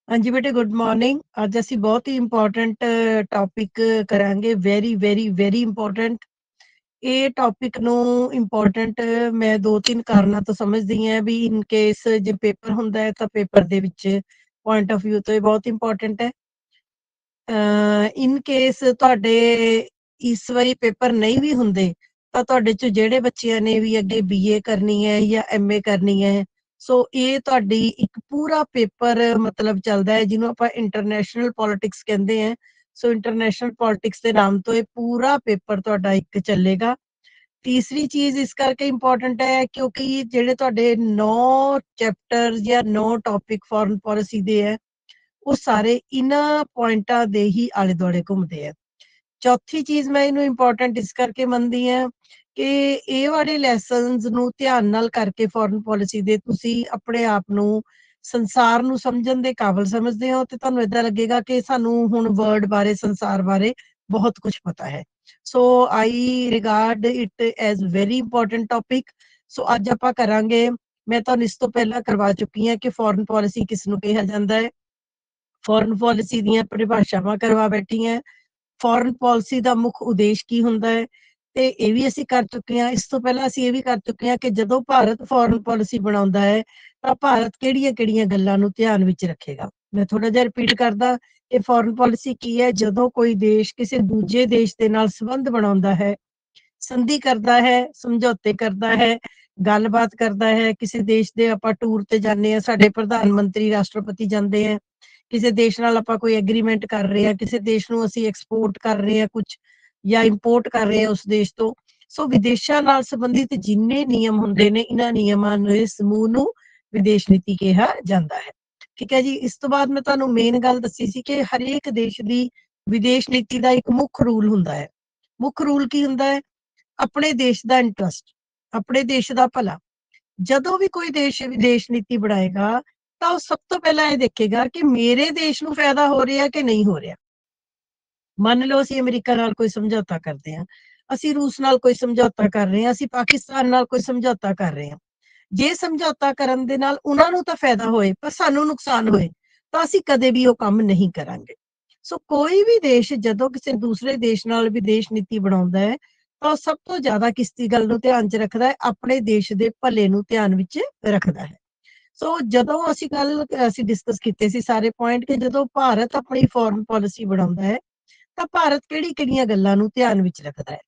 हाँ जी बेटे, good morning. ਅੱਜ ਅਸੀਂ ਬਹੁਤ ਹੀ ਇੰਪੋਰਟੈਂਟ ਟੌਪਿਕ ਕਰਾਂਗੇ। Very very very important. ਇਹ ਟੌਪਿਕ ਨੂੰ ਇੰਪੋਰਟੈਂਟ ਮੈਂ ਦੋ ਤਿੰਨ ਕਾਰਨਾਂ ਤੋਂ ਸਮਝਦੀ ਹਾਂ ਵੀ ਇਨ ਕੇਸ ਜੇ ਪੇਪਰ ਹੁੰਦਾ ਹੈ ਤਾਂ ਪੇਪਰ ਦੇ ਵਿੱਚ ਪੁਆਇੰਟ ਆਫ View ਤੋਂ ਇਹ ਬਹੁਤ ਇੰਪੋਰਟੈਂਟ ਹੈ। ਇਨ ਕੇਸ ਤੁਹਾਡੇ ਇਸ ਵਾਰੀ ਪੇਪਰ ਨਹੀਂ ਵੀ ਹੁੰਦੇ ਤਾਂ ਤੁਹਾਡੇ ਚ ਜਿਹੜੇ ਬੱਚਿਆਂ ਨੇ ਵੀ ਅੱਗੇ BA ਕਰਨੀ ਹੈ ਜਾਂ MA ਕਰਨੀ ਹੈ, ਸੋ ਇਹ ਤੁਹਾਡੀ ਇੱਕ ਪੂਰਾ ਪੇਪਰ ਮਤਲਬ ਚੱਲਦਾ ਹੈ ਜਿਹਨੂੰ ਆਪਾਂ ਇੰਟਰਨੈਸ਼ਨਲ ਪੋਲਿਟਿਕਸ ਕਹਿੰਦੇ ਆ। ਸੋ ਇੰਟਰਨੈਸ਼ਨਲ ਪੋਲਿਟਿਕਸ ਦੇ ਨਾਮ ਤੋਂ ਇਹ ਪੂਰਾ ਪੇਪਰ ਤੁਹਾਡਾ ਇੱਕ ਚੱਲੇਗਾ। ਤੀਸਰੀ ਚੀਜ਼ ਇਸ ਕਰਕੇ ਇੰਪੋਰਟੈਂਟ ਹੈ ਕਿਉਂਕਿ ਜਿਹੜੇ ਤੁਹਾਡੇ 9 ਚੈਪਟਰ ਜਾਂ 9 ਟੌਪਿਕ ਫੋਰਨ ਪੋਲਿਸੀ ਦੇ ਹੈ, ਉਹ ਸਾਰੇ ਇਹਨਾਂ ਪੁਆਇੰਟਾਂ ਦੇ ਹੀ ਆਲੇ ਦੁਆਲੇ ਘੁੰਮਦੇ ਆ। ਚੌਥੀ ਚੀਜ਼ ਮੈਂ ਇਹਨੂੰ ਇੰਪੋਰਟੈਂਟ ਇਸ ਕਰਕੇ ਮੰਨਦੀ ਹਾਂ ਕਿ ਇਹ ਵਾਲੇ ਲੈਸਨਸ ਨੂੰ ਧਿਆਨ ਨਾਲ ਕਰਕੇ ਫੋਰਨ ਪੋਲਿਸੀ ਦੇ ਤੁਸੀਂ ਆਪਣੇ ਆਪ ਨੂੰ ਸੰਸਾਰ ਨੂੰ ਸਮਝਣ ਦੇ ਕਾਬਿਲ ਸਮਝਦੇ ਹੋ ਤੇ ਤੁਹਾਨੂੰ ਏਦਾਂ ਲੱਗੇਗਾ ਕਿ ਸਾਨੂੰ ਹੁਣ ਵਰਲਡ ਬਾਰੇ, ਸੰਸਾਰ ਬਾਰੇ ਬਹੁਤ ਕੁਝ ਪਤਾ ਹੈ। So I regard it as very important topic. So ਅੱਜ ਆਪਾਂ ਕਰਾਂਗੇ, ਮੈਂ ਤੁਹਾਨੂੰ ਇਸ ਤੋਂ ਪਹਿਲਾਂ ਕਰਵਾ ਚੁੱਕੀ ਹਾਂ ਕਿ ਫੋਰਨ ਪੋਲਿਸੀ ਕਿਸ ਨੂੰ ਕਿਹਾ ਜਾਂਦਾ ਹੈ। ਫੋਰਨ ਪੋਲਿਸੀ ਦੀਆਂ ਪਰਿਭਾਸ਼ਾਵਾਂ ਕਰਵਾ ਬੈਠੀ ਹਾਂ। ਫੋਰਨ ਪਾਲਿਸੀ ਦਾ ਮੁੱਖ ਉਦੇਸ਼ ਕੀ ਹੁੰਦਾ ਹੈ ਤੇ ਇਹ ਵੀ ਅਸੀਂ ਕਰ ਚੁੱਕੇ ਹਾਂ। ਇਸ ਤੋਂ ਪਹਿਲਾਂ ਅਸੀਂ ਇਹ ਵੀ ਕਰ ਚੁੱਕੇ ਹਾਂ ਕਿ ਜਦੋਂ ਭਾਰਤ ਫੋਰਨ ਪਾਲਿਸੀ ਬਣਾਉਂਦਾ ਹੈ ਤਾਂ ਭਾਰਤ ਕਿਹੜੀਆਂ-ਕਿਹੜੀਆਂ ਗੱਲਾਂ ਨੂੰ ਧਿਆਨ ਵਿੱਚ ਰੱਖੇਗਾ। ਮੈਂ ਥੋੜਾ ਜਿਹਾ ਰਿਪੀਟ ਕਰਦਾ ਕਿ ਫੋਰਨ ਪਾਲਿਸੀ ਕੀ ਹੈ। ਜਦੋਂ ਕੋਈ ਦੇਸ਼ ਕਿਸੇ ਦੂਜੇ ਦੇਸ਼ ਦੇ ਨਾਲ ਸੰਬੰਧ ਬਣਾਉਂਦਾ ਹੈ, ਸੰਧੀ ਕਰਦਾ ਹੈ, ਸਮਝੌਤੇ ਕਰਦਾ ਹੈ, ਗੱਲਬਾਤ ਕਰਦਾ ਹੈ, ਕਿਸੇ ਦੇਸ਼ ਦੇ ਆਪਾਂ ਟੂਰ ਤੇ ਜਾਂਦੇ ਹਾਂ, ਸਾਡੇ ਪ੍ਰਧਾਨ ਮੰਤਰੀ, ਰਾਸ਼ਟਰਪਤੀ ਜਾਂਦੇ ਆ, ਕਿਸੇ ਦੇਸ਼ ਨਾਲ ਆਪਾਂ ਕੋਈ ਐਗਰੀਮੈਂਟ ਕਰ ਰਹੇ ਹਾਂ, ਕਿਸੇ ਦੇਸ਼ ਨੂੰ ਅਸੀਂ ਐਕਸਪੋਰਟ ਕਰ ਰਹੇ ਹਾਂ ਕੁਝ ਜਾਂ ਇੰਪੋਰਟ ਕਰ ਰਹੇ ਹਾਂ ਉਸ ਦੇਸ਼ ਤੋਂ। ਸੋ ਵਿਦੇਸ਼ਾਂ ਨਾਲ ਸੰਬੰਧਿਤ ਜਿੰਨੇ ਨਿਯਮ ਹੁੰਦੇ ਨੇ, ਇਹਨਾਂ ਨਿਯਮਾਂ ਦੇ ਸਮੂਹ ਨੂੰ ਵਿਦੇਸ਼ ਨੀਤੀ ਕਿਹਾ ਜਾਂਦਾ ਹੈ। ਠੀਕ ਹੈ ਜੀ। ਇਸ ਤੋਂ ਬਾਅਦ ਮੈਂ ਤੁਹਾਨੂੰ ਮੇਨ ਗੱਲ ਦੱਸੀ ਸੀ ਕਿ ਹਰੇਕ ਦੇਸ਼ ਦੀ ਵਿਦੇਸ਼ ਨੀਤੀ ਦਾ ਇੱਕ ਮੁੱਖ ਰੂਲ ਹੁੰਦਾ ਹੈ। ਮੁੱਖ ਰੂਲ ਕੀ ਹੁੰਦਾ ਹੈ? ਆਪਣੇ ਦੇਸ਼ ਦਾ ਇੰਟਰਸਟ, ਆਪਣੇ ਦੇਸ਼ ਦਾ ਭਲਾ। ਜਦੋਂ ਵੀ ਕੋਈ ਦੇਸ਼ ਵਿਦੇਸ਼ ਨੀਤੀ ਬਣਾਏਗਾ ਤਾਂ ਉਹ ਸਭ ਤੋਂ ਪਹਿਲਾਂ ਇਹ ਦੇਖੇਗਾ ਕਿ ਮੇਰੇ ਦੇਸ਼ ਨੂੰ ਫਾਇਦਾ ਹੋ ਰਿਹਾ ਕਿ ਨਹੀਂ ਹੋ ਰਿਹਾ। ਮੰਨ ਲਓ ਅਸੀਂ ਅਮਰੀਕਾ ਨਾਲ ਕੋਈ ਸਮਝੌਤਾ ਕਰਦੇ ਹਾਂ, ਅਸੀਂ ਰੂਸ ਨਾਲ ਕੋਈ ਸਮਝੌਤਾ ਕਰ ਰਹੇ ਹਾਂ, ਅਸੀਂ ਪਾਕਿਸਤਾਨ ਨਾਲ ਕੋਈ ਸਮਝੌਤਾ ਕਰ ਰਹੇ ਹਾਂ। ਜੇ ਸਮਝੌਤਾ ਕਰਨ ਦੇ ਨਾਲ ਉਹਨਾਂ ਨੂੰ ਤਾਂ ਫਾਇਦਾ ਹੋਏ ਪਰ ਸਾਨੂੰ ਨੁਕਸਾਨ ਹੋਏ ਤਾਂ ਅਸੀਂ ਕਦੇ ਵੀ ਉਹ ਕੰਮ ਨਹੀਂ ਕਰਾਂਗੇ। ਸੋ ਕੋਈ ਵੀ ਦੇਸ਼ ਜਦੋਂ ਕਿਸੇ ਦੂਸਰੇ ਦੇਸ਼ ਨਾਲ ਵਿਦੇਸ਼ ਨੀਤੀ ਬਣਾਉਂਦਾ ਹੈ ਤਾਂ ਉਹ ਸਭ ਤੋਂ ਜ਼ਿਆਦਾ ਕਿਸ ਦੀ ਗੱਲ ਨੂੰ ਧਿਆਨ 'ਚ ਰੱਖਦਾ ਹੈ? ਆਪਣੇ ਦੇਸ਼ ਦੇ ਭਲੇ ਨੂੰ ਧਿਆਨ ਵਿੱਚ ਰੱਖਦਾ ਹੈ। ਸੋ ਜਦੋਂ ਅਸੀਂ ਡਿਸਕਸ ਕੀਤੇ ਸੀ ਸਾਰੇ ਪੁਆਇੰਟ ਕਿ ਜਦੋਂ ਭਾਰਤ ਆਪਣੀ ਫੋਰਨ ਪਾਲਿਸੀ ਬਣਾਉਂਦਾ ਹੈ ਤਾਂ ਭਾਰਤ ਕਿਹੜੀ-ਕਿਹੜੀਆਂ ਗੱਲਾਂ ਨੂੰ ਧਿਆਨ ਵਿੱਚ ਰੱਖਦਾ ਹੈ।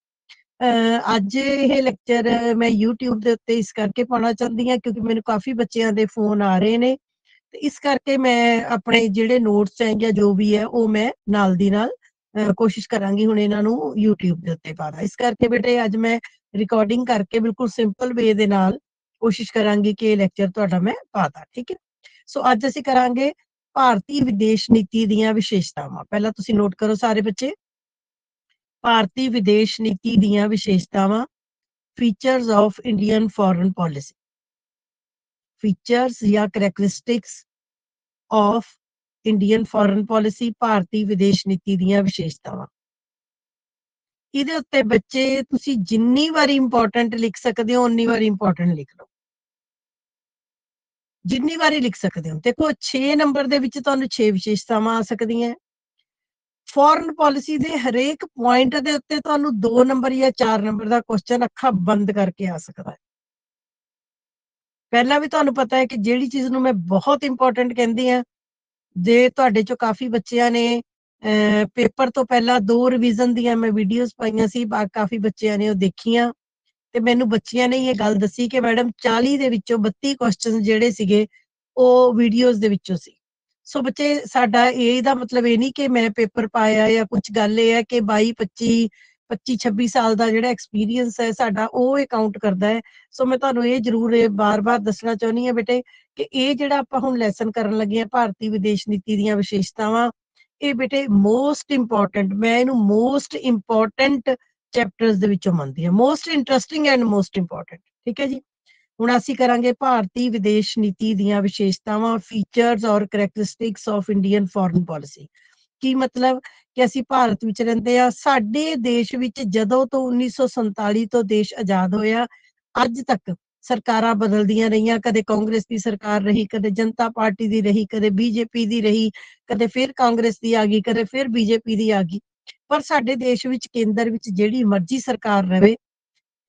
ਅੱਜ ਇਹ ਲੈਕਚਰ ਮੈਂ YouTube ਦੇ ਉੱਤੇ ਇਸ ਕਰਕੇ ਪਾਉਣਾ ਚਾਹੁੰਦੀ ਹਾਂ ਕਿਉਂਕਿ ਮੈਨੂੰ ਕਾਫੀ ਬੱਚਿਆਂ ਦੇ ਫੋਨ ਆ ਰਹੇ ਨੇ ਤੇ ਇਸ ਕਰਕੇ ਮੈਂ ਆਪਣੇ ਜਿਹੜੇ ਨੋਟਸ ਹੈ ਜਾਂ ਜੋ ਵੀ ਹੈ ਉਹ ਮੈਂ ਨਾਲ ਦੀ ਨਾਲ ਕੋਸ਼ਿਸ਼ ਕਰਾਂਗੀ ਹੁਣ ਇਹਨਾਂ ਨੂੰ YouTube ਦੇ ਉੱਤੇ ਪਾਣਾ। ਇਸ ਕਰਕੇ ਬੇਟੇ ਅੱਜ ਮੈਂ ਰਿਕਾਰਡਿੰਗ ਕਰਕੇ ਬਿਲਕੁਲ ਸਿੰਪਲ ਵੇ ਦੇ ਨਾਲ ਕੋਸ਼ਿਸ਼ ਕਰਾਂਗੀ ਕਿ ਇਹ ਲੈਕਚਰ ਤੁਹਾਡਾ ਮੈਂ ਪਾਤਾ। ਠੀਕ ਹੈ। ਸੋ ਅੱਜ ਅਸੀਂ ਕਰਾਂਗੇ ਭਾਰਤੀ ਵਿਦੇਸ਼ ਨੀਤੀ ਦੀਆਂ ਵਿਸ਼ੇਸ਼ਤਾਵਾਂ। ਪਹਿਲਾਂ ਤੁਸੀਂ ਨੋਟ ਕਰੋ ਸਾਰੇ ਬੱਚੇ, ਭਾਰਤੀ ਵਿਦੇਸ਼ ਨੀਤੀ ਦੀਆਂ ਵਿਸ਼ੇਸ਼ਤਾਵਾਂ, features of Indian foreign policy. Features ਜਾਂ ਕਰੈਕਟਰਿਸਟਿਕਸ ਆਫ ਇੰਡੀਅਨ ਫੋਰਨ ਪਾਲਿਸੀ, ਭਾਰਤੀ ਵਿਦੇਸ਼ ਨੀਤੀ ਦੀਆਂ ਵਿਸ਼ੇਸ਼ਤਾਵਾਂ। ਇਹਦੇ ਉੱਤੇ ਬੱਚੇ ਤੁਸੀਂ ਜਿੰਨੀ ਵਾਰੀ ਇੰਪੋਰਟੈਂਟ ਲਿਖ ਸਕਦੇ ਹੋ ਉਨੀ ਵਾਰੀ ਇੰਪੋਰਟੈਂਟ ਲਿਖ ਲਓ, ਜਿੰਨੀ ਵਾਰੀ ਲਿਖ ਸਕਦੇ ਹੋ। ਦੇਖੋ 6 ਨੰਬਰ ਦੇ ਵਿੱਚ ਤੁਹਾਨੂੰ 6 ਵਿਸ਼ੇਸ਼ਤਾਵਾਂ ਆ ਸਕਦੀਆਂ। ਫੋਰਨ ਪਾਲਿਸੀ ਦੇ ਹਰੇਕ ਪੁਆਇੰਟ ਦੇ ਉੱਤੇ ਤੁਹਾਨੂੰ 2 ਨੰਬਰ ਜਾਂ 4 ਨੰਬਰ ਦਾ ਕੁਐਸਚਨ ਅੱਖਾਂ ਬੰਦ ਕਰਕੇ ਆ ਸਕਦਾ ਹੈ। ਪਹਿਲਾਂ ਵੀ ਤੁਹਾਨੂੰ ਪਤਾ ਹੈ ਕਿ ਜਿਹੜੀ ਚੀਜ਼ ਨੂੰ ਮੈਂ ਬਹੁਤ ਇੰਪੋਰਟੈਂਟ ਕਹਿੰਦੀ ਆ, ਜੇ ਤੁਹਾਡੇ ਚੋਂ ਕਾਫੀ ਬੱਚਿਆਂ ਨੇ ਪੇਪਰ ਤੋਂ ਪਹਿਲਾਂ 2 ਰਿਵੀਜ਼ਨ ਦੀਆਂ ਮੈਂ ਵੀਡੀਓਜ਼ ਪਾਈਆਂ ਸੀ, ਕਾਫੀ ਬੱਚਿਆਂ ਨੇ ਉਹ ਦੇਖੀਆਂ ਤੇ ਮੈਨੂੰ ਬੱਚਿਆਂ ਨੇ ਇਹ ਗੱਲ ਦੱਸੀ ਕਿ ਮੈਡਮ 40 ਦੇ ਵਿੱਚੋਂ 32 ਕੁਐਸਚਨ ਜਿਹੜੇ ਸੀਗੇ ਉਹ ਵੀਡੀਓਜ਼ ਦੇ ਵਿੱਚੋਂ ਸੀ। ਸੋ ਬੱਚੇ ਸਾਡਾ ਇਹਦਾ ਮਤਲਬ ਇਹ ਨਹੀਂ ਕਿ ਮੈਂ ਪੇਪਰ ਪਾਇਆ ਜਾਂ ਕੁਝ, ਗੱਲ ਇਹ ਹੈ ਕਿ 25-26 ਸਾਲ ਦਾ ਜਿਹੜਾ ਐਕਸਪੀਰੀਅੰਸ ਹੈ ਸਾਡਾ ਉਹ ਇਹ ਕਾਊਂਟ ਕਰਦਾ ਹੈ। ਸੋ ਮੈਂ ਤੁਹਾਨੂੰ ਇਹ ਜ਼ਰੂਰ ਇਹ ਬਾਰ-ਬਾਰ ਦੱਸਣਾ ਚਾਹੁੰਦੀ ਹਾਂ ਬੇਟੇ ਕਿ ਇਹ ਜਿਹੜਾ ਆਪਾਂ ਹੁਣ ਲੈਸਨ ਕਰਨ ਲੱਗੇ ਹਾਂ ਭਾਰਤੀ ਵਿਦੇਸ਼ ਨੀਤੀ ਦੀਆਂ ਵਿਸ਼ੇਸ਼ਤਾਵਾਂ, ਇਹ ਬੇਟੇ ਮੋਸਟ ਇੰਪੋਰਟੈਂਟ, ਮੈਂ ਇਹਨੂੰ ਮੋਸਟ ਇੰਪੋਰਟੈਂਟ ਚੈਪਟਰਸ ਦੇ ਵਿੱਚੋਂ ਮੰਨਦੀ ਹਾਂ, most interesting and most important. ਠੀਕ ਹੈ ਜੀ। ਹੁਣ ਅਸੀਂ ਕਰਾਂਗੇ ਭਾਰਤੀ ਵਿਦੇਸ਼ ਨੀਤੀ ਦੀਆਂ ਵਿਸ਼ੇਸ਼ਤਾਵਾਂ, ਫੀਚਰਸ ਔਰ ਕਰੈਕਟਰਿਸਟਿਕਸ ਆਫ ਇੰਡੀਅਨ ਫੋਰਨ ਪਾਲਿਸੀ। ਕੀ ਮਤਲਬ ਕਿ ਅਸੀਂ ਭਾਰਤ ਵਿੱਚ ਰਹਿੰਦੇ ਆ, ਸਾਡੇ ਦੇਸ਼ ਵਿੱਚ ਜਦੋਂ ਤੋਂ 1947 ਤੋਂ ਦੇਸ਼ ਆਜ਼ਾਦ ਹੋਇਆ ਅੱਜ ਤੱਕ ਸਰਕਾਰਾਂ ਬਦਲਦੀਆਂ ਰਹੀਆਂ, ਕਦੇ ਕਾਂਗਰਸ ਦੀ ਸਰਕਾਰ ਰਹੀ, ਕਦੇ ਜਨਤਾ ਪਾਰਟੀ ਦੀ ਰਹੀ, ਕਦੇ ਬੀਜੇਪੀ ਦੀ ਰਹੀ, ਕਦੇ ਫਿਰ ਕਾਂਗਰਸ ਦੀ ਆ ਗਈ, ਕਦੇ ਫਿਰ ਬੀਜੇਪੀ ਦੀ ਆ ਗਈ। ਪਰ ਸਾਡੇ ਦੇਸ਼ ਵਿੱਚ ਕੇਂਦਰ ਵਿੱਚ ਜਿਹੜੀ ਮਰਜ਼ੀ ਸਰਕਾਰ ਰਵੇ,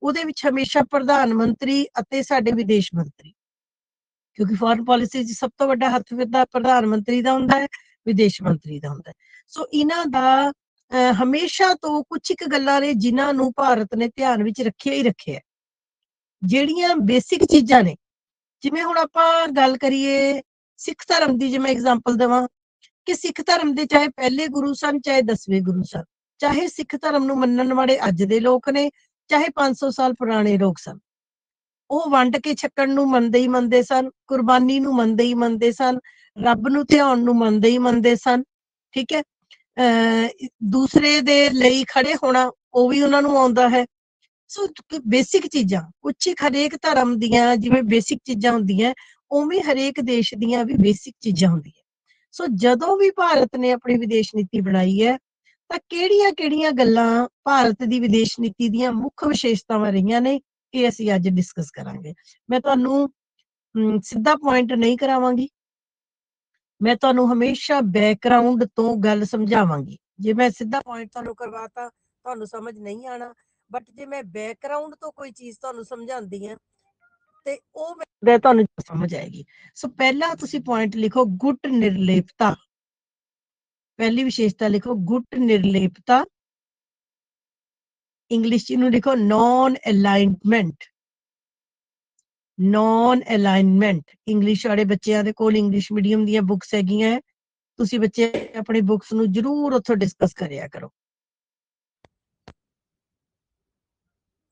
ਉਹਦੇ ਵਿੱਚ ਹਮੇਸ਼ਾ ਪ੍ਰਧਾਨ ਮੰਤਰੀ ਅਤੇ ਸਾਡੇ ਵਿਦੇਸ਼ ਮੰਤਰੀ, ਕਿਉਂਕਿ ਫੋਰਨ ਪਾਲਿਸੀ 'ਚ ਸਭ ਤੋਂ ਵੱਡਾ ਹੱਥ ਤਾਂ ਪ੍ਰਧਾਨ ਮੰਤਰੀ ਦਾ ਹੁੰਦਾ ਹੈ, ਵਿਦੇਸ਼ ਮੰਤਰੀ ਦਾ ਹੁੰਦਾ ਹੈ। ਸੋ ਇਹਨਾਂ ਦਾ ਹਮੇਸ਼ਾ ਤੋਂ ਕੁਛ ਇੱਕ ਗੱਲਾਂ ਨੇ ਜਿਨ੍ਹਾਂ ਨੂੰ ਭਾਰਤ ਨੇ ਧਿਆਨ ਵਿੱਚ ਰੱਖਿਆ ਹੀ ਰੱਖਿਆ। ਜਿਹੜੀਆਂ ਬੇਸਿਕ ਚੀਜ਼ਾਂ ਨੇ, ਜਿਵੇਂ ਹੁਣ ਆਪਾਂ ਗੱਲ ਕਰੀਏ ਸਿੱਖ ਧਰਮ ਦੀ, ਜੇ ਮੈਂ ਐਗਜ਼ਾਮਪਲ ਦੇਵਾਂ ਕਿ ਸਿੱਖ ਧਰਮ ਦੇ ਚਾਹੇ ਪਹਿਲੇ ਗੁਰੂ ਸਨ, ਚਾਹੇ 10ਵੇਂ ਗੁਰੂ ਸਨ, ਚਾਹੇ ਸਿੱਖ ਧਰਮ ਨੂੰ ਮੰਨਣ ਵਾਲੇ ਅੱਜ ਦੇ ਲੋਕ ਨੇ, ਚਾਹੇ 500 ਸਾਲ ਪੁਰਾਣੇ ਲੋਕ ਸਨ, ਉਹ ਵੰਡ ਕੇ ਛਕਣ ਨੂੰ ਮੰਨਦੇ ਹੀ ਮੰਨਦੇ ਸਨ, ਕੁਰਬਾਨੀ ਨੂੰ ਮੰਨਦੇ ਹੀ ਮੰਨਦੇ ਸਨ, ਰੱਬ ਨੂੰ ਧਿਆਉਣ ਨੂੰ ਮੰਨਦੇ ਹੀ ਮੰਨਦੇ ਸਨ। ਠੀਕ ਹੈ, ਦੂਸਰੇ ਦੇ ਲਈ ਖੜੇ ਹੋਣਾ ਉਹ ਵੀ ਉਹਨਾਂ ਨੂੰ ਆਉਂਦਾ ਹੈ। ਸੋ ਬੇਸਿਕ ਚੀਜ਼ਾਂ ਕੁਛ ਹਰੇਕ ਧਰਮ ਦੀਆਂ ਜਿਵੇਂ ਬੇਸਿਕ ਚੀਜ਼ਾਂ ਹੁੰਦੀਆਂ, ਉਵੇਂ ਹਰੇਕ ਦੇਸ਼ ਦੀਆਂ ਵੀ ਬੇਸਿਕ ਚੀਜ਼ਾਂ ਹੁੰਦੀਆਂ। ਸੋ ਜਦੋਂ ਵੀ ਭਾਰਤ ਨੇ ਆਪਣੀ ਵਿਦੇਸ਼ ਨੀਤੀ ਬਣਾਈ ਹੈ, ਤਾਂ ਕਿਹੜੀਆਂ-ਕਿਹੜੀਆਂ ਗੱਲਾਂ ਭਾਰਤ ਦੀ ਵਿਦੇਸ਼ ਨੀਤੀ ਦੀਆਂ ਮੁੱਖ ਵਿਸ਼ੇਸ਼ਤਾਵਾਂ ਰਹੀਆਂ ਨੇ, ਇਹ ਅਸੀਂ ਅੱਜ ਡਿਸਕਸ ਕਰਾਂਗੇ। ਮੈਂ ਤੁਹਾਨੂੰ ਸਿੱਧਾ ਪੁਆਇੰਟ ਨਹੀਂ ਕਰਾਵਾਂਗੀ, ਮੈਂ ਤੁਹਾਨੂੰ ਹਮੇਸ਼ਾ ਬੈਕਗਰਾਉਂਡ ਤੋਂ ਗੱਲ ਸਮਝਾਵਾਂਗੀ। ਜੇ ਮੈਂ ਸਿੱਧਾ ਪੁਆਇੰਟ ਤੁਹਾਨੂੰ ਕਰਵਾਤਾ, ਤੁਹਾਨੂੰ ਸਮਝ ਨਹੀਂ ਆਣਾ, ਬਟ ਜੇ ਮੈਂ ਬੈਕਗਰਾਉਂਡ ਤੋਂ ਕੋਈ ਚੀਜ਼ ਤੁਹਾਨੂੰ ਸਮਝਾਉਂਦੀ ਹਾਂ ਤੇ ਉਹ ਤੁਹਾਨੂੰ ਸਮਝ ਆਏਗੀ। ਸੋ ਪਹਿਲਾ ਤੁਸੀਂ ਪੁਆਇੰਟ ਲਿਖੋ, ਗੁੱਟ ਨਿਰਲੇਪਤਾ। ਪਹਿਲੀ ਵਿਸ਼ੇਸ਼ਤਾ ਲਿਖੋ, ਗੁੱਟ ਨਿਰਲੇਪਤਾ। ਇੰਗਲਿਸ਼ ਚ ਇਹਨੂੰ ਲਿਖੋ non alignment. Non alignment English ਵਾਲੇ ਬੱਚਿਆਂ ਦੇ ਕੋਲ ਇੰਗਲਿਸ਼ ਮੀਡੀਅਮ ਦੀਆਂ ਬੁੱਕਸ ਹੈਗੀਆਂ, ਤੁਸੀਂ ਬੱਚੇ ਆਪਣੀ ਬੁੱਕਸ ਨੂੰ ਜ਼ਰੂਰ ਉੱਥੋਂ ਡਿਸਕਸ ਕਰਿਆ ਕਰੋ।